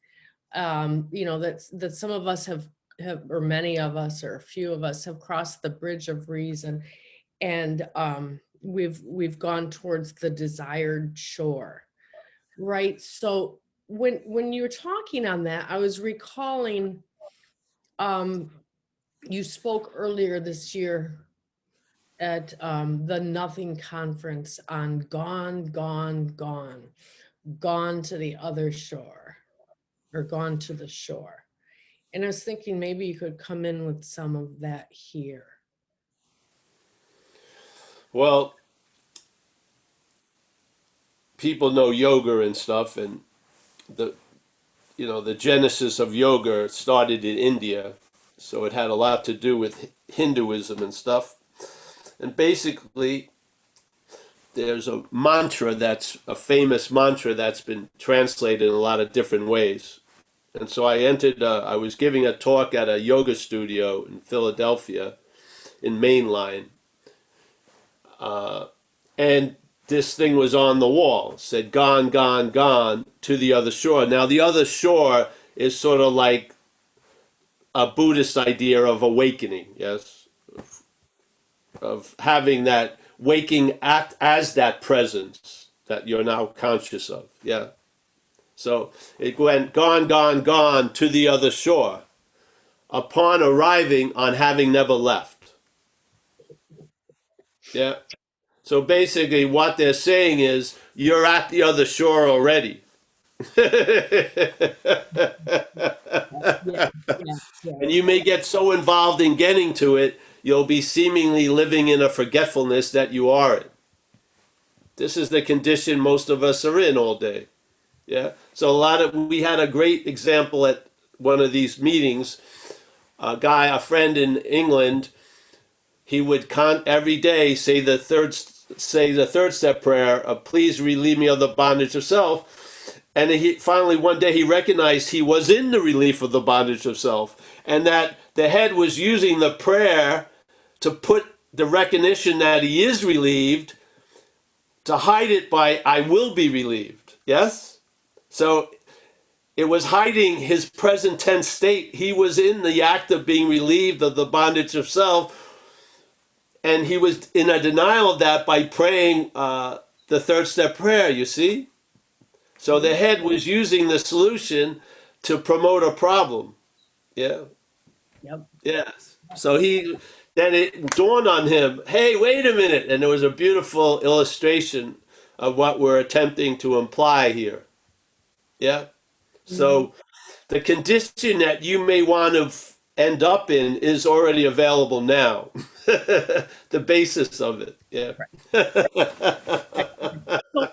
that some of us have, or many of us, or a few of us have crossed the bridge of reason, and we've gone towards the desired shore, right? So when you were talking on that, I was recalling You spoke earlier this year at the Nothing Conference on gone, gone, gone, gone to the other shore, or gone to the shore. And I was thinking maybe you could come in with some of that here. Well, people know yoga and stuff, and the the genesis of yoga started in India, so it had a lot to do with Hinduism and stuff. And basically, there's a mantra that's a famous mantra that's been translated in a lot of different ways. And so I was giving a talk at a yoga studio in Philadelphia, in Mainline, and this thing was on the wall. It said, "Gone, gone, gone to the other shore." Now, the other shore is sort of like a Buddhist idea of awakening, yes, of having that waking act as that presence that you're now conscious of, yeah. So it went gone, gone, gone to the other shore upon arriving on having never left. Yeah. So basically, what they're saying is you're at the other shore already. Yeah, yeah, yeah. And you may get so involved in getting to it, you'll be seemingly living in a forgetfulness that you are it. This is the condition most of us are in all day. Yeah. So we had a great example at one of these meetings. A friend in England, he would every day say the third step prayer of "Please relieve me of the bondage of self." And finally one day he recognized he was in the relief of the bondage of self, and that the head was using the prayer to put the recognition that he is relieved to hide it by "I will be relieved." Yes? So it was hiding his present tense state. He was in the act of being relieved of the bondage of self, and he was in a denial of that by praying the third step prayer, you see? So the head was using the solution to promote a problem. Yeah. Yep. Yes. So then it dawned on him, hey, wait a minute. And there was a beautiful illustration of what we're attempting to imply here. Yeah. So the condition that you may want to end up in is already available now. The basis of it. Yeah.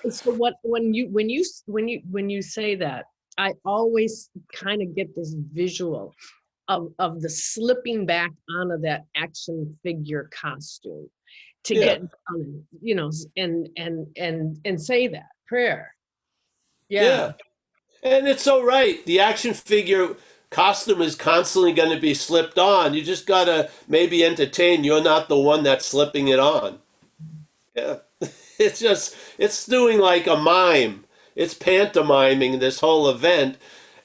So what when you say that, I always kind of get this visual of the slipping back onto that action figure costume to Yeah. get done, and say that prayer. Yeah. And it's so right. The action figure costume is constantly going to be slipped on. You just got to maybe entertain. You're not the one that's slipping it on. Yeah. It's doing like a mime. It's pantomiming this whole event.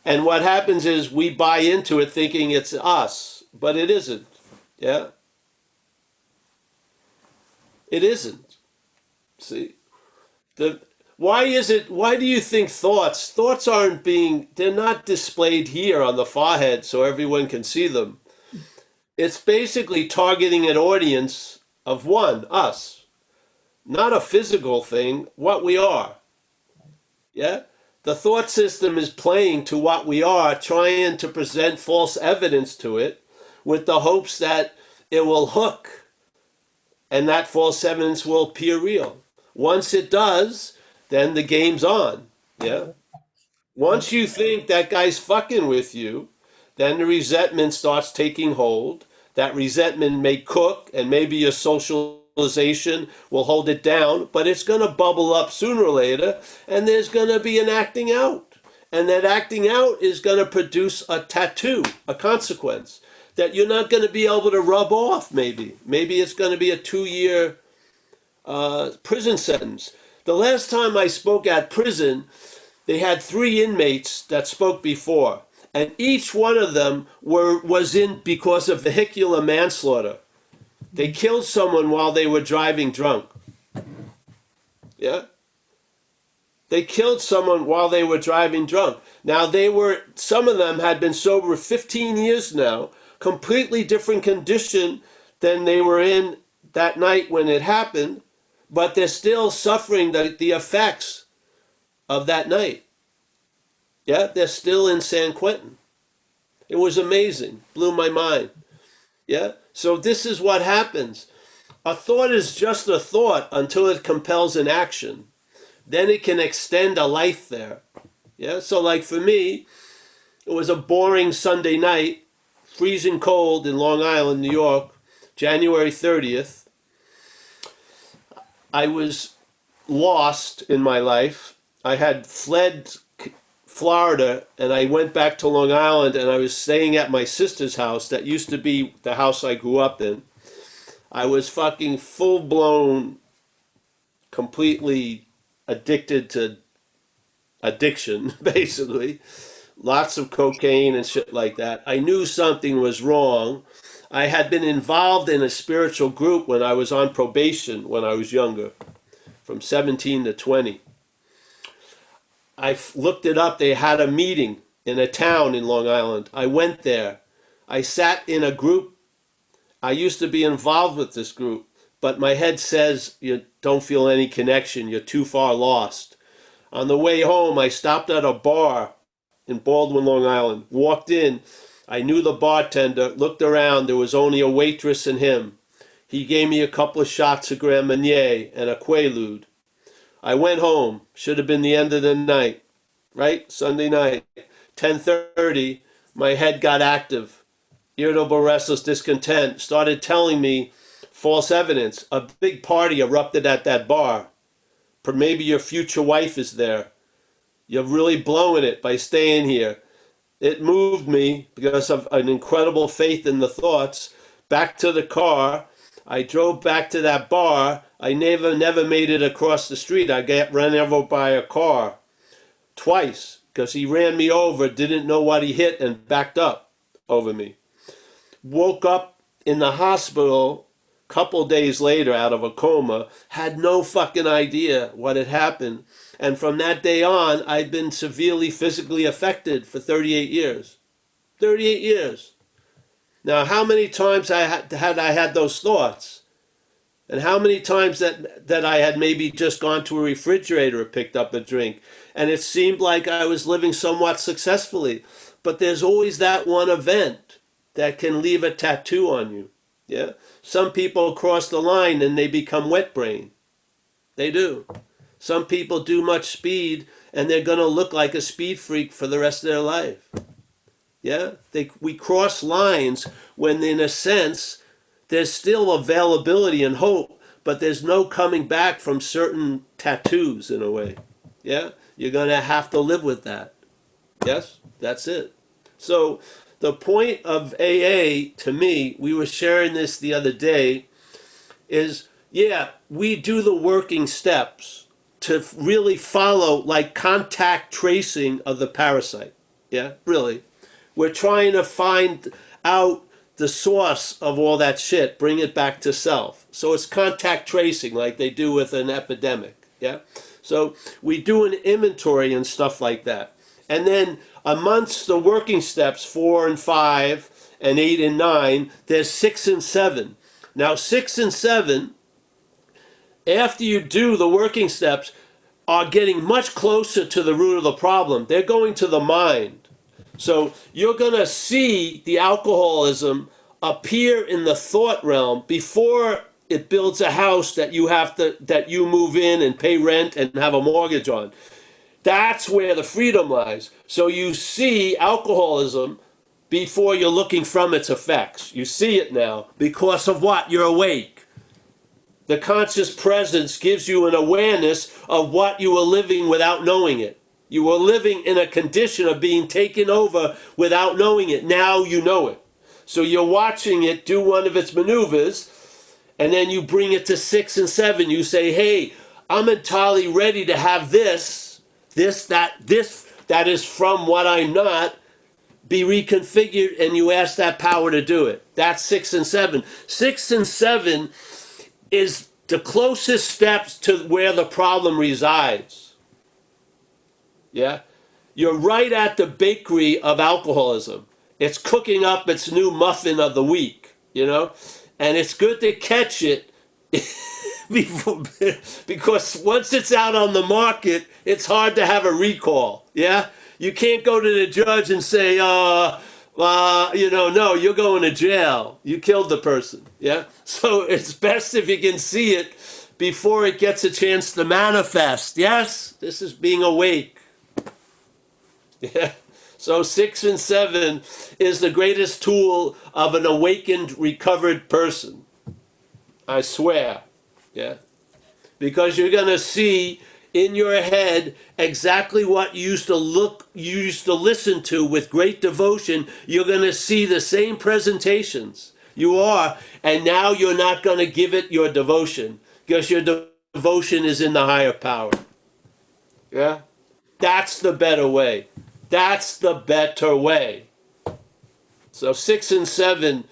And what happens is we buy into it thinking it's us, but it isn't. Yeah. It isn't. See? Why do you think thoughts they're not displayed here on the forehead so everyone can see them. It's basically targeting an audience of one, us, not a physical thing, what we are. Yeah? The thought system is playing to what we are, trying to present false evidence to it with the hopes that it will hook and that false evidence will appear real. Once it does, then the game's on. Yeah. Once you think that guy's fucking with you, then the resentment starts taking hold. That resentment may cook, and maybe your socialization will hold it down, but it's going to bubble up sooner or later, and there's going to be an acting out. And that acting out is going to produce a tattoo, a consequence that you're not going to be able to rub off, maybe. Maybe it's going to be a 2-year prison sentence. The last time I spoke at prison, they had 3 inmates that spoke before, and each one of them was in because of vehicular manslaughter. They killed someone while they were driving drunk. Yeah? They killed someone while they were driving drunk. Now some of them had been sober 15 years now, completely different condition than they were in that night when it happened, but they're still suffering the effects of that night. Yeah, they're still in San Quentin. It was amazing, blew my mind. Yeah, so this is what happens. A thought is just a thought until it compels an action. Then it can extend a life there. Yeah, so like for me, it was a boring Sunday night, freezing cold in Long Island, New York, January 30th. I was lost in my life. I had fled Florida and I went back to Long Island and I was staying at my sister's house that used to be the house I grew up in. I was fucking full blown, completely addicted to addiction, basically. Lots of cocaine and shit like that. I knew something was wrong. I had been involved in a spiritual group when I was on probation when I was younger, from 17 to 20. I looked it up. They had a meeting in a town in Long Island. I went there. I sat in a group. I used to be involved with this group, but my head says you don't feel any connection. You're too far lost. On the way home, I stopped at a bar in Baldwin, Long Island. Walked in. I knew the bartender. Looked around. There was only a waitress and him. He gave me a couple of shots of Grand Marnier and a Quaalude. I went home. Should have been the end of the night. Right? Sunday night. 10:30, my head got active. Irritable, restless, discontent. Started telling me false evidence. A big party erupted at that bar. Maybe your future wife is there. You're really blowing it by staying here. It moved me because of an incredible faith in the thoughts. Back to the car. I drove back to that bar. I never made it across the street. I got run over by a car twice because he ran me over, didn't know what he hit, and backed up over me. Woke up in the hospital a couple days later out of a coma, had no fucking idea what had happened. And from that day on, I've been severely physically affected for 38 years. 38 years. Now, how many times I had those thoughts? And how many times that I had maybe just gone to a refrigerator or picked up a drink, and it seemed like I was living somewhat successfully. But there's always that one event that can leave a tattoo on you. Yeah? Some people cross the line and they become wet brain. They do. Some people do much speed and they're going to look like a speed freak for the rest of their life. Yeah? We cross lines when, in a sense, there's still availability and hope, but there's no coming back from certain tattoos in a way. Yeah? You're going to have to live with that. Yes? That's it. So the point of AA, to me, we were sharing this the other day, is, yeah, we do the working steps to really follow, like, contact tracing of the parasite. Yeah? Really. We're trying to find out the source of all that shit, bring it back to self. So it's contact tracing like they do with an epidemic. Yeah? So we do an inventory and stuff like that. And then amongst the working steps, 4 and 5 and 8 and 9, there's 6 and 7. Now 6 and 7, after you do the working steps, are getting much closer to the root of the problem. They're going to the mind. So you're going to see the alcoholism appear in the thought realm before it builds a house that you move in and pay rent and have a mortgage on. That's where the freedom lies. So you see alcoholism before you're looking from its effects. You see it now because of what? You're awake. The conscious presence gives you an awareness of what you were living without knowing it. You were living in a condition of being taken over without knowing it. Now you know it. So you're watching it do one of its maneuvers, and then you bring it to 6 and 7. You say, hey, I'm entirely ready to have this that is from what I'm not, be reconfigured, and you ask that power to do it. That's 6 and 7. 6 and 7 is the closest steps to where the problem resides. Yeah? You're right at the bakery of alcoholism. It's cooking up its new muffin of the week, you know? And it's good to catch it before, because once it's out on the market, it's hard to have a recall, yeah? You can't go to the judge and say, no, you're going to jail. You killed the person, yeah? So it's best if you can see it before it gets a chance to manifest. Yes, this is being awake. Yeah. So 6 and 7 is the greatest tool of an awakened, recovered person. I swear. Yeah. Because you're going to see in your head exactly what you used to listen to with great devotion. You're going to see the same presentations. You are, and now you're not going to give it your devotion because your devotion is in the higher power. Yeah? That's the better way. That's the better way. So 6 and 7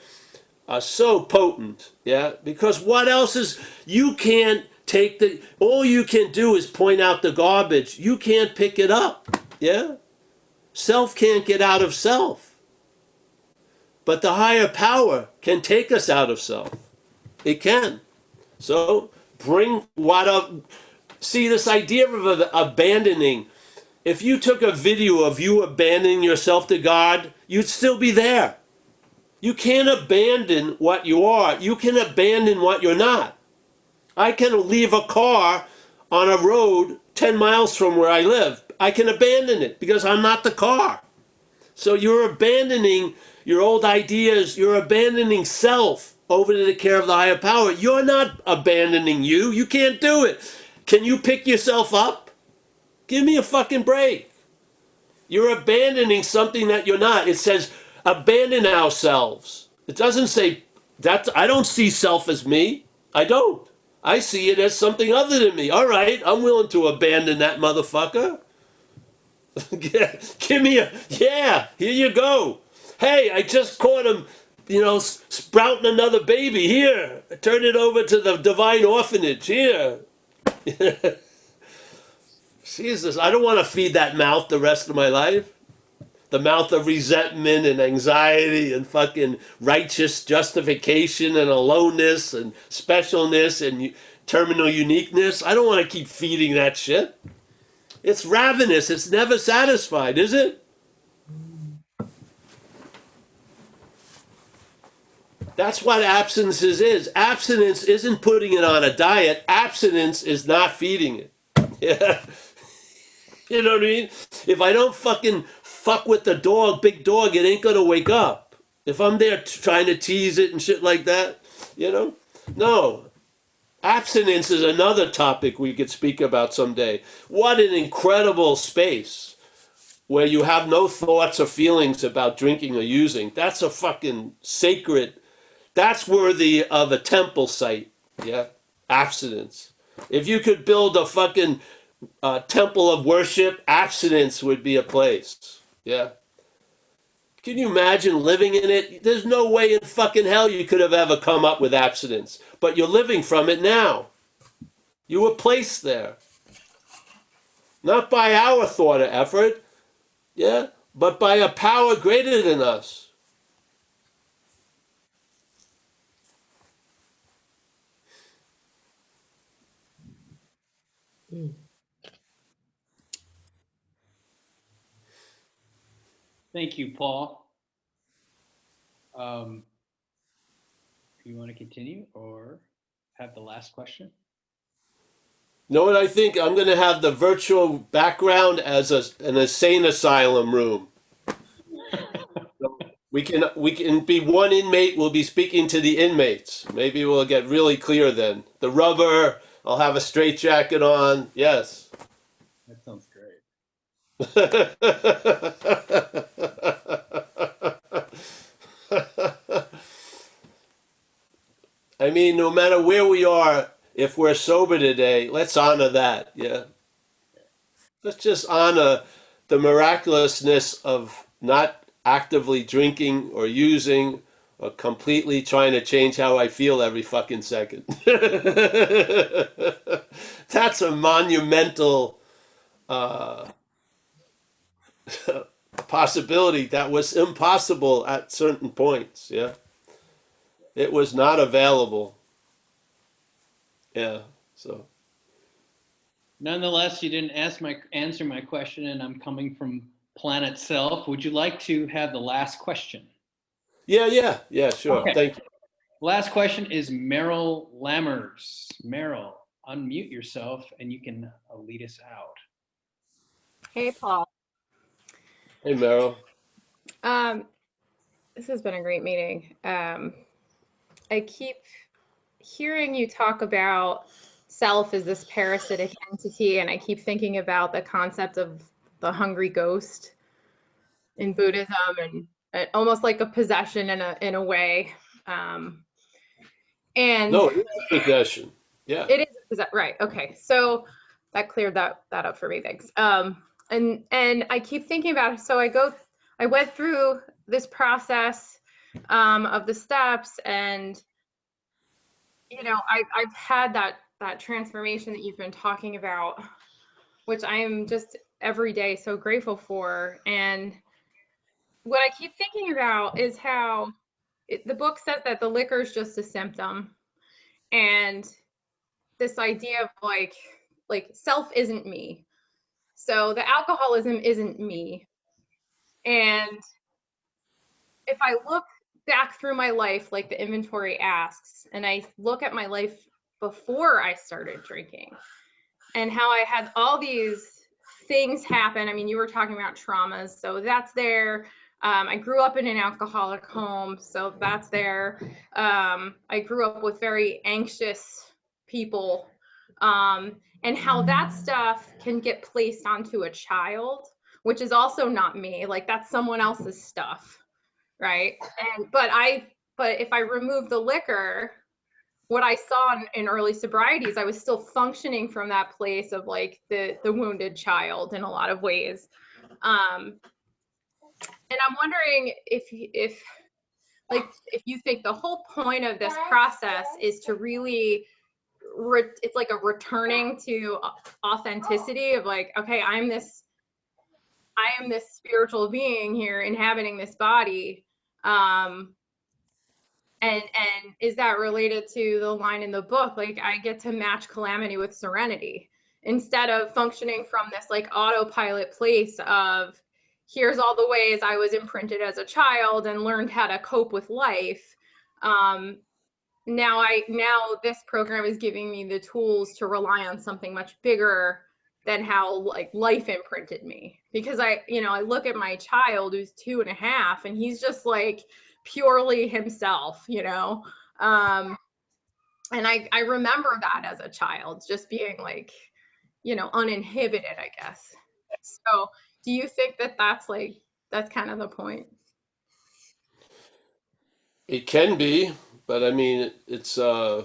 are so potent, yeah? Because what else is, you can't take all you can do is point out the garbage. You can't pick it up, yeah? Self can't get out of self. But the higher power can take us out of self. It can. So bring what up, see this idea of abandoning. If you took a video of you abandoning yourself to God, you'd still be there. You can't abandon what you are. You can abandon what you're not. I can leave a car on a road 10 miles from where I live. I can abandon it because I'm not the car. So you're abandoning your old ideas. You're abandoning self over to the care of the higher power. You're not abandoning you. You can't do it. Can you pick yourself up? Give me a fucking break. You're abandoning something that you're not. It says abandon ourselves. It doesn't say that. I don't see self as me. I don't. I see it as something other than me. All right, I'm willing to abandon that motherfucker. Give me here you go. Hey, I just caught him, sprouting another baby. Here, turn it over to the Divine Orphanage. Here. Jesus, I don't want to feed that mouth the rest of my life. The mouth of resentment and anxiety and fucking righteous justification and aloneness and specialness and terminal uniqueness. I don't want to keep feeding that shit. It's ravenous. It's never satisfied, is it? That's what abstinence is. Abstinence isn't putting it on a diet. Abstinence is not feeding it. Yeah. You know what I mean? If I don't fucking fuck with the dog, big dog, it ain't gonna wake up. If I'm there trying to tease it and shit like that, No. Abstinence is another topic we could speak about someday. What an incredible space where you have no thoughts or feelings about drinking or using. That's a fucking sacred, that's worthy of a temple site, yeah? Abstinence. If you could build a fucking temple of worship, abstinence would be a place. Yeah. Can you imagine living in it? There's no way in fucking hell you could have ever come up with abstinence. But you're living from it now. You were placed there. Not by our thought or effort, yeah, but by a power greater than us. Mm. Thank you, Paul. Do you want to continue or have the last question? Know what I think? I'm going to have the virtual background as an insane asylum room. So we can be one inmate. We'll be speaking to the inmates. Maybe we'll get really clear then. The rubber. I'll have a straitjacket on. Yes. That sounds great. I mean, no matter where we are, if we're sober today, let's honor that, yeah? Let's just honor the miraculousness of not actively drinking or using or completely trying to change how I feel every fucking second. That's a monumental possibility that was impossible at certain points. Yeah, it was not available. Yeah, so Nonetheless, you didn't answer my question, and I'm coming from Planet Self. Would you like to have the last question? yeah, sure. Okay. Thank you. Last question is Meryl Lammers. Meryl, unmute yourself and you can lead us out. Hey, Paul. Hey, Meryl. Um, this has been a great meeting. I keep hearing you talk about self as this parasitic entity, and I keep thinking about the concept of the hungry ghost in Buddhism, and almost like a possession in a way. Um, and No, it is a possession. Yeah. it is right. Okay, so that cleared that up for me. Thanks. And I keep thinking about it. So I went through this process of the steps, and I've had that transformation that you've been talking about, which I am just every day so grateful for. And what I keep thinking about is how the book says that the liquor is just a symptom, and this idea of like self isn't me. So the alcoholism isn't me. And if I look back through my life, like the inventory asks, and I look at my life before I started drinking and how I had all these things happen. I mean, you were talking about traumas, so that's there. I grew up in an alcoholic home, so that's there. I grew up with very anxious people, and how that stuff can get placed onto a child, which is also not me. Like that's someone else's stuff, right? But if I remove the liquor, what I saw in early sobrieties, I was still functioning from that place of like the wounded child in a lot of ways. And I'm wondering if you think the whole point of this process is to really it's like a returning to authenticity of like, okay, I am this spiritual being here inhabiting this body. And is that related to the line in the book, like I get to match calamity with serenity instead of functioning from this like autopilot place of here's all the ways I was imprinted as a child and learned how to cope with life. Now this program is giving me the tools to rely on something much bigger than how like life imprinted me, because I look at my child who's 2.5 and he's just like purely himself, and I remember that as a child just being like, uninhibited, I guess. So do you think that that's kind of the point? It can be, but I mean, it's yeah,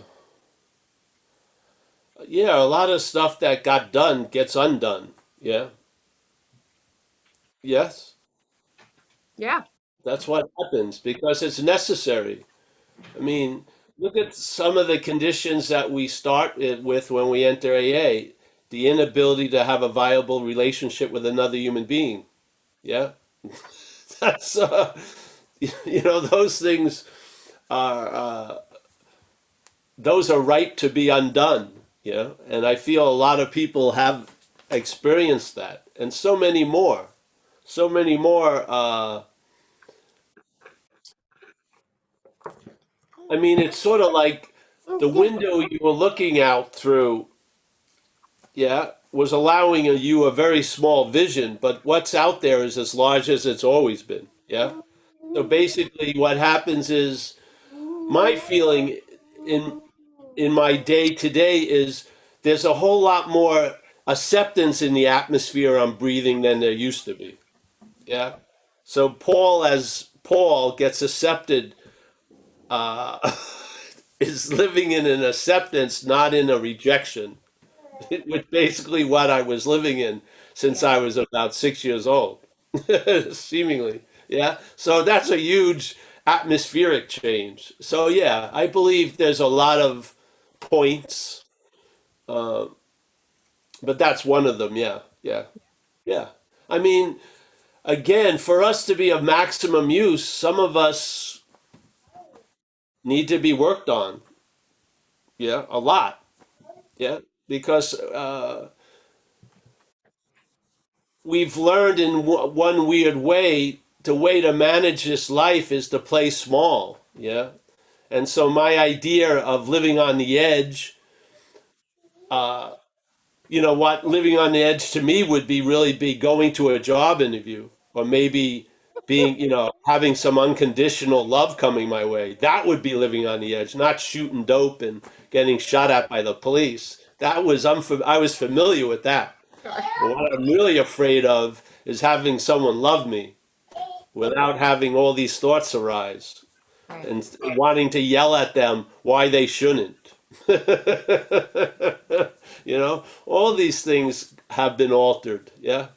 a lot of stuff that got done gets undone. Yeah. Yes. Yeah. That's what happens because it's necessary. I mean, look at some of the conditions that we start it with when we enter AA. The inability to have a viable relationship with another human being. Yeah. That's those things are those are right to be undone. Yeah, and I feel a lot of people have experienced that, and so many more, so many more. I mean, it's sort of like the window you were looking out through. Yeah, was allowing you a very small vision, but what's out there is as large as it's always been. Yeah. So basically, what happens is my feeling in my day to day is there's a whole lot more acceptance in the atmosphere I'm breathing than there used to be. Yeah. So Paul, as Paul gets accepted, uh, is living in an acceptance, not in a rejection, which basically what I was living in since I was about 6 years old, seemingly. Yeah. So that's a huge atmospheric change. So yeah, I believe there's a lot of points, but that's one of them. Yeah, yeah, yeah. I mean, again, for us to be of maximum use, some of us need to be worked on. Yeah, a lot. Yeah, because we've learned in one weird way, the way to manage this life is to play small. Yeah. And so my idea of living on the edge, uh, you know what, living on the edge to me would be really be going to a job interview or maybe being, you know, having some unconditional love coming my way. That would be living on the edge, not shooting dope and getting shot at by the police. That was, I was familiar with that. But what I'm really afraid of is having someone love me without having all these thoughts arise Right. and wanting to yell at them why they shouldn't. You know, all these things have been altered. Yeah.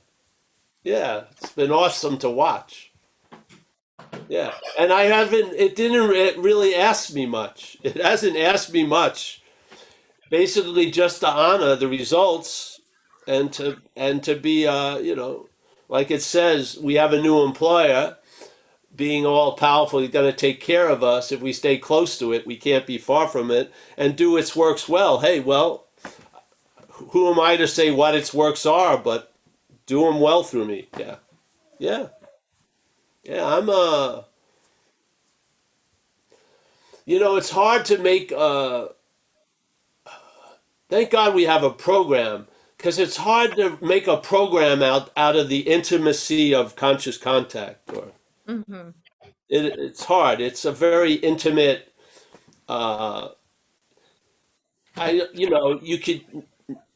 Yeah. It's been awesome to watch. Yeah. And I haven't, it didn't really ask me much. It hasn't asked me much. Basically, just to honor the results and to be, you know, like it says, we have a new employer being all powerful, he's going to take care of us. If we stay close to it, we can't be far from it and do its works well. Hey, well, who am I to say what its works are, but do them well through me. Yeah. Yeah. Yeah. You know, it's hard to make, thank God we have a program because it's hard to make a program out of the intimacy of conscious contact or Mm-hmm. it's hard. It's a very intimate, uh, you know, you could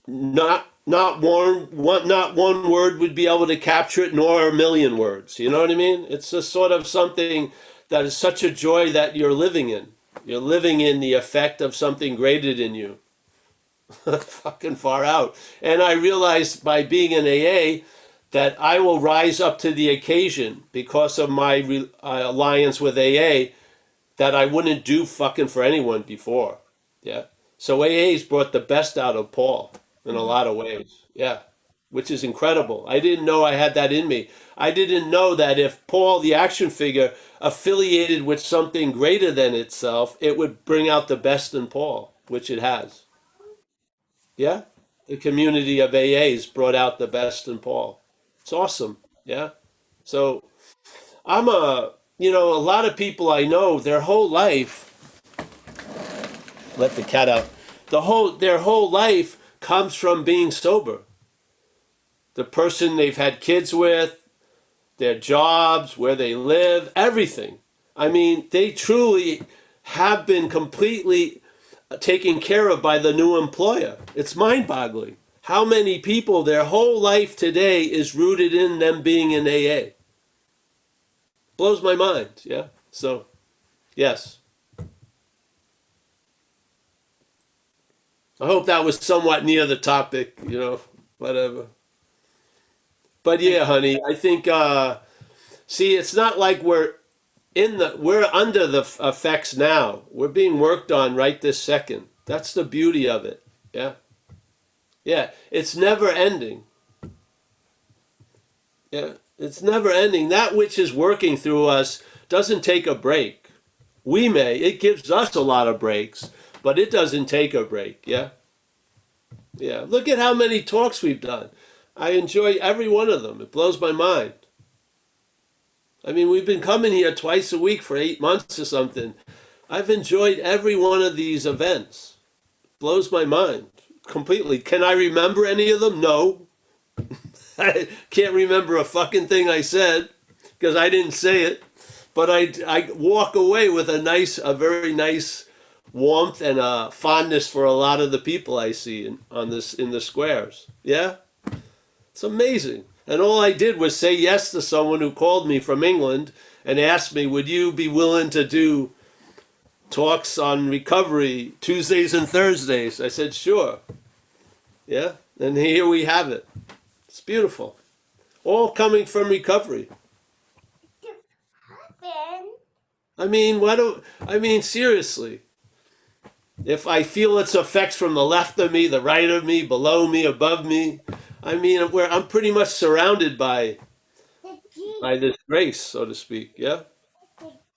not one word would be able to capture it, nor a million words. You know what I mean? It's a sort of something that is such a joy that you're living in. You're living in the effect of something greater than you. Fucking far out. And I realized by being in AA that I will rise up to the occasion because of my alliance with AA that I wouldn't do fucking for anyone before. Yeah. So AA's brought the best out of Paul in a lot of ways. Yeah. Which is incredible. I didn't know I had that in me. I didn't know that if Paul, the action figure, affiliated with something greater than itself, it would bring out the best in Paul, which it has. Yeah. The community of AA's brought out the best in Paul. It's awesome. Yeah. So you know, a lot of people I know, their whole life, let the cat out. Their whole life comes from being sober. The person they've had kids with, their jobs, where they live, everything. I mean, they truly have been completely taken care of by the new employer. It's mind-boggling. How many people their whole life today is rooted in them being in AA? Blows my mind, yeah? So, yes. I hope that was somewhat near the topic, you know, whatever. But yeah, honey, I think see, it's not like we're under the effects now. We're being worked on right this second. That's the beauty of it. Yeah. Yeah, it's never ending. Yeah, it's never ending. That which is working through us doesn't take a break. We may. It gives us a lot of breaks, but it doesn't take a break. Yeah. Yeah. Look at how many talks we've done. I enjoy every one of them. It blows my mind. I mean, we've been coming here twice a week for 8 months or something. I've enjoyed every one of these events. Blows my mind completely. Can I remember any of them? No. I can't remember a fucking thing I said because I didn't say it. But I walk away with a very nice warmth and a fondness for a lot of the people I see in the squares. Yeah, it's amazing. And all I did was say yes to someone who called me from England and asked me, "Would you be willing to do talks on recovery Tuesdays and Thursdays?" I said, "Sure." Yeah, and here we have it. It's beautiful. All coming from recovery. I mean, seriously. If I feel its effects from the left of me, the right of me, below me, above me, I mean, I'm pretty much surrounded by by this grace, so to speak. Yeah.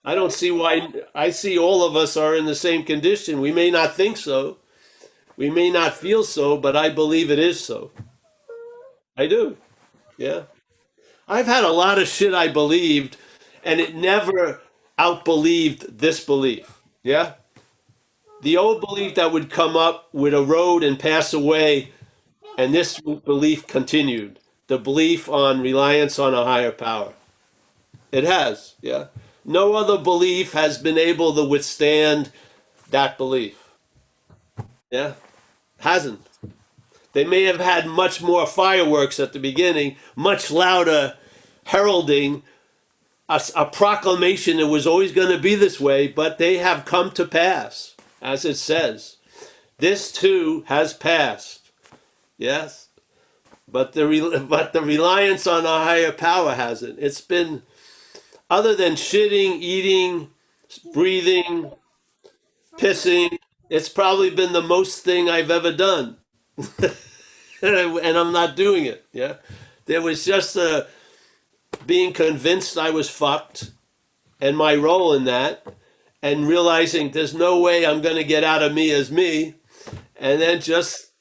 I don't see why. I see all of us are in the same condition. We may not think so, we may not feel so, but I believe it is so. I do. Yeah. I've had a lot of shit I believed, and it never outbelieved this belief. Yeah. The old belief that would come up would erode and pass away, and this belief continued. The belief on reliance on a higher power. It has. Yeah. No other belief has been able to withstand that belief. Yeah. Hasn't. They may have had much more fireworks at the beginning, much louder heralding, a proclamation it was always going to be this way, but they have come to pass, as it says. This too has passed. Yes, but the reliance on a higher power hasn't. It's been, other than shitting, eating, breathing, pissing. It's probably been the most thing I've ever done, and I'm not doing it. Yeah, there was just being convinced I was fucked, and my role in that, and realizing there's no way I'm going to get out of me as me, and then just,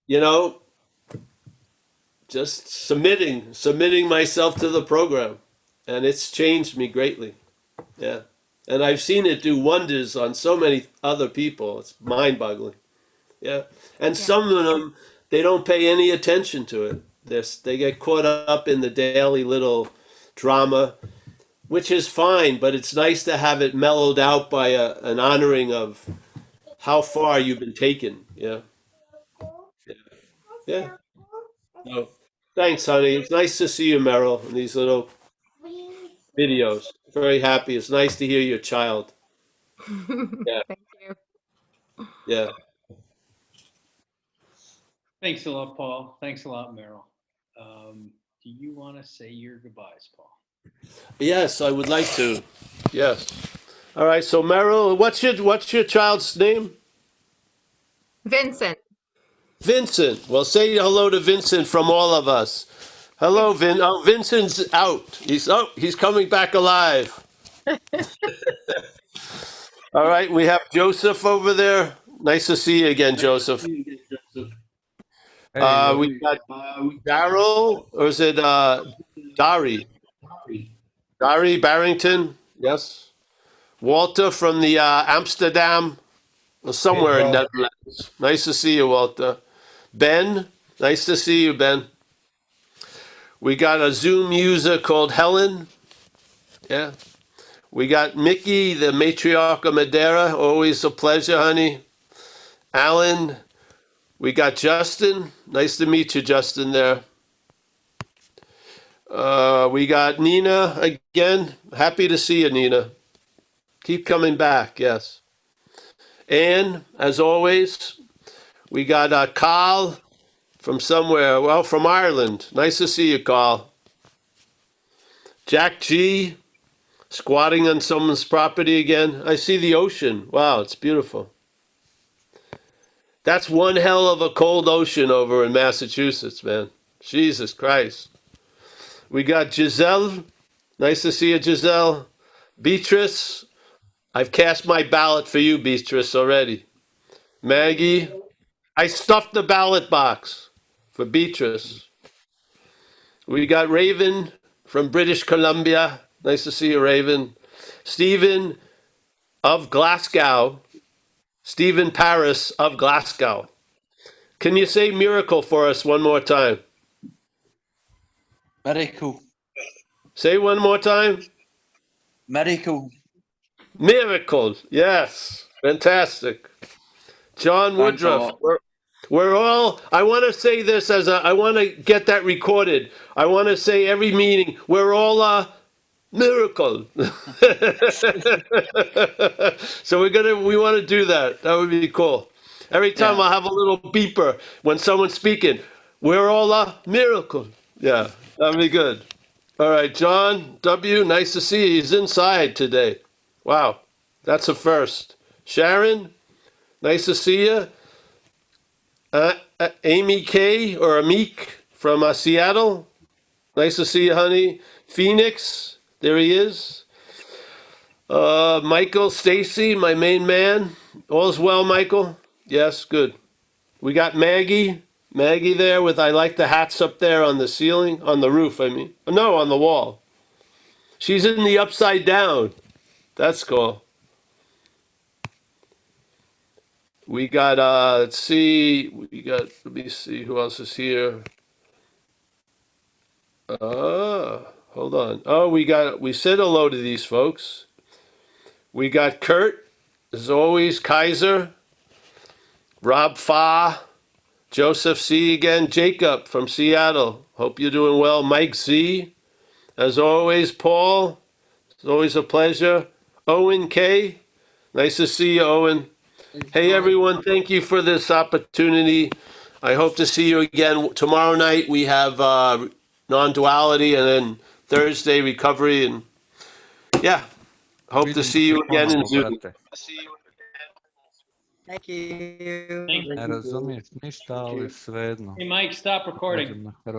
you know, just submitting myself to the program, and it's changed me greatly. Yeah, and I've seen it do wonders on so many other people. It's mind-boggling. Yeah, and Yeah. some of them, they don't pay any attention to it. They get caught up in the daily little drama, which is fine, but it's nice to have it mellowed out by an honoring of how far you've been taken. Yeah. Yeah. So, thanks, honey. It's nice to see you, Meryl, in these little videos. Very happy. It's nice to hear your child. Yeah. Thank you. Yeah. Thanks a lot, Paul. Thanks a lot, Meryl. Do you want to say your goodbyes, Paul? Yes, I would like to. Yes. All right. So, Meryl, what's your child's name? Vincent. Vincent. Well, say hello to Vincent from all of us. Hello, Vin. Oh, Vincent's out. He's coming back alive. All right, we have Joseph over there. Nice to see you again, Joseph. We got Daryl, or is it Dari? Dari Barrington. Yes. Walter from the Amsterdam, or somewhere in Netherlands. Nice to see you, Walter. Ben. Nice to see you, Ben. We got a Zoom user called Helen. Yeah. We got Mickey, the matriarch of Madeira. Always a pleasure, honey. Alan. We got Justin. Nice to meet you, Justin, there. We got Nina again. Happy to see you, Nina. Keep coming back, yes. And, as always, we got Carl from somewhere. Well, from Ireland. Nice to see you, Carl. Jack G. Squatting on someone's property again. I see the ocean. Wow, it's beautiful. That's one hell of a cold ocean over in Massachusetts, man. Jesus Christ. We got Giselle. Nice to see you, Giselle. Beatrice. I've cast my ballot for you, Beatrice, already. Maggie. I stuffed the ballot box for Beatrice. We got Raven from British Columbia. Nice to see you, Raven. Stephen of Glasgow. Stephen Paris of Glasgow. Can you say miracle for us one more time? Miracle. Say one more time. Miracle. Miracle. Yes. Fantastic. John Thanks a Woodruff. lot. We're all, I want to say this I want to get that recorded. I want to say every meeting, we're all a miracle. So we want to do that. That would be cool. Every time Yeah. I'll have a little beeper when someone's speaking. We're all a miracle. Yeah, that'd be good. All right, John W., nice to see you. He's inside today. Wow, that's a first. Sharon, nice to see you. Amy K. or Amik from Seattle. Nice to see you, honey. Phoenix, there he is. Michael, Stacy, my main man. All's well, Michael? Yes, good. We got Maggie. Maggie there with, I like the hats up there on the ceiling, on the roof, I mean. No, on the wall. She's in the upside down. That's cool. We got, let's see, let me see who else is here. Hold on. Oh, we said hello to these folks. We got Kurt, as always, Kaiser, Rob Fa, Joseph C again, Jacob from Seattle. Hope you're doing well. Mike Z, as always, Paul, it's always a pleasure. Owen K, nice to see you, Owen. Hey, everyone, thank you for this opportunity. I hope to see you again. Tomorrow night we have non-duality, and then Thursday recovery, and yeah, hope to Vidim see you se again in ponovo, Zoom. brate. Thank you. Thank Ne you. razumiješ ništa, ali svejedno. Hey, Mike, stop recording. Kažem na hrvatskom.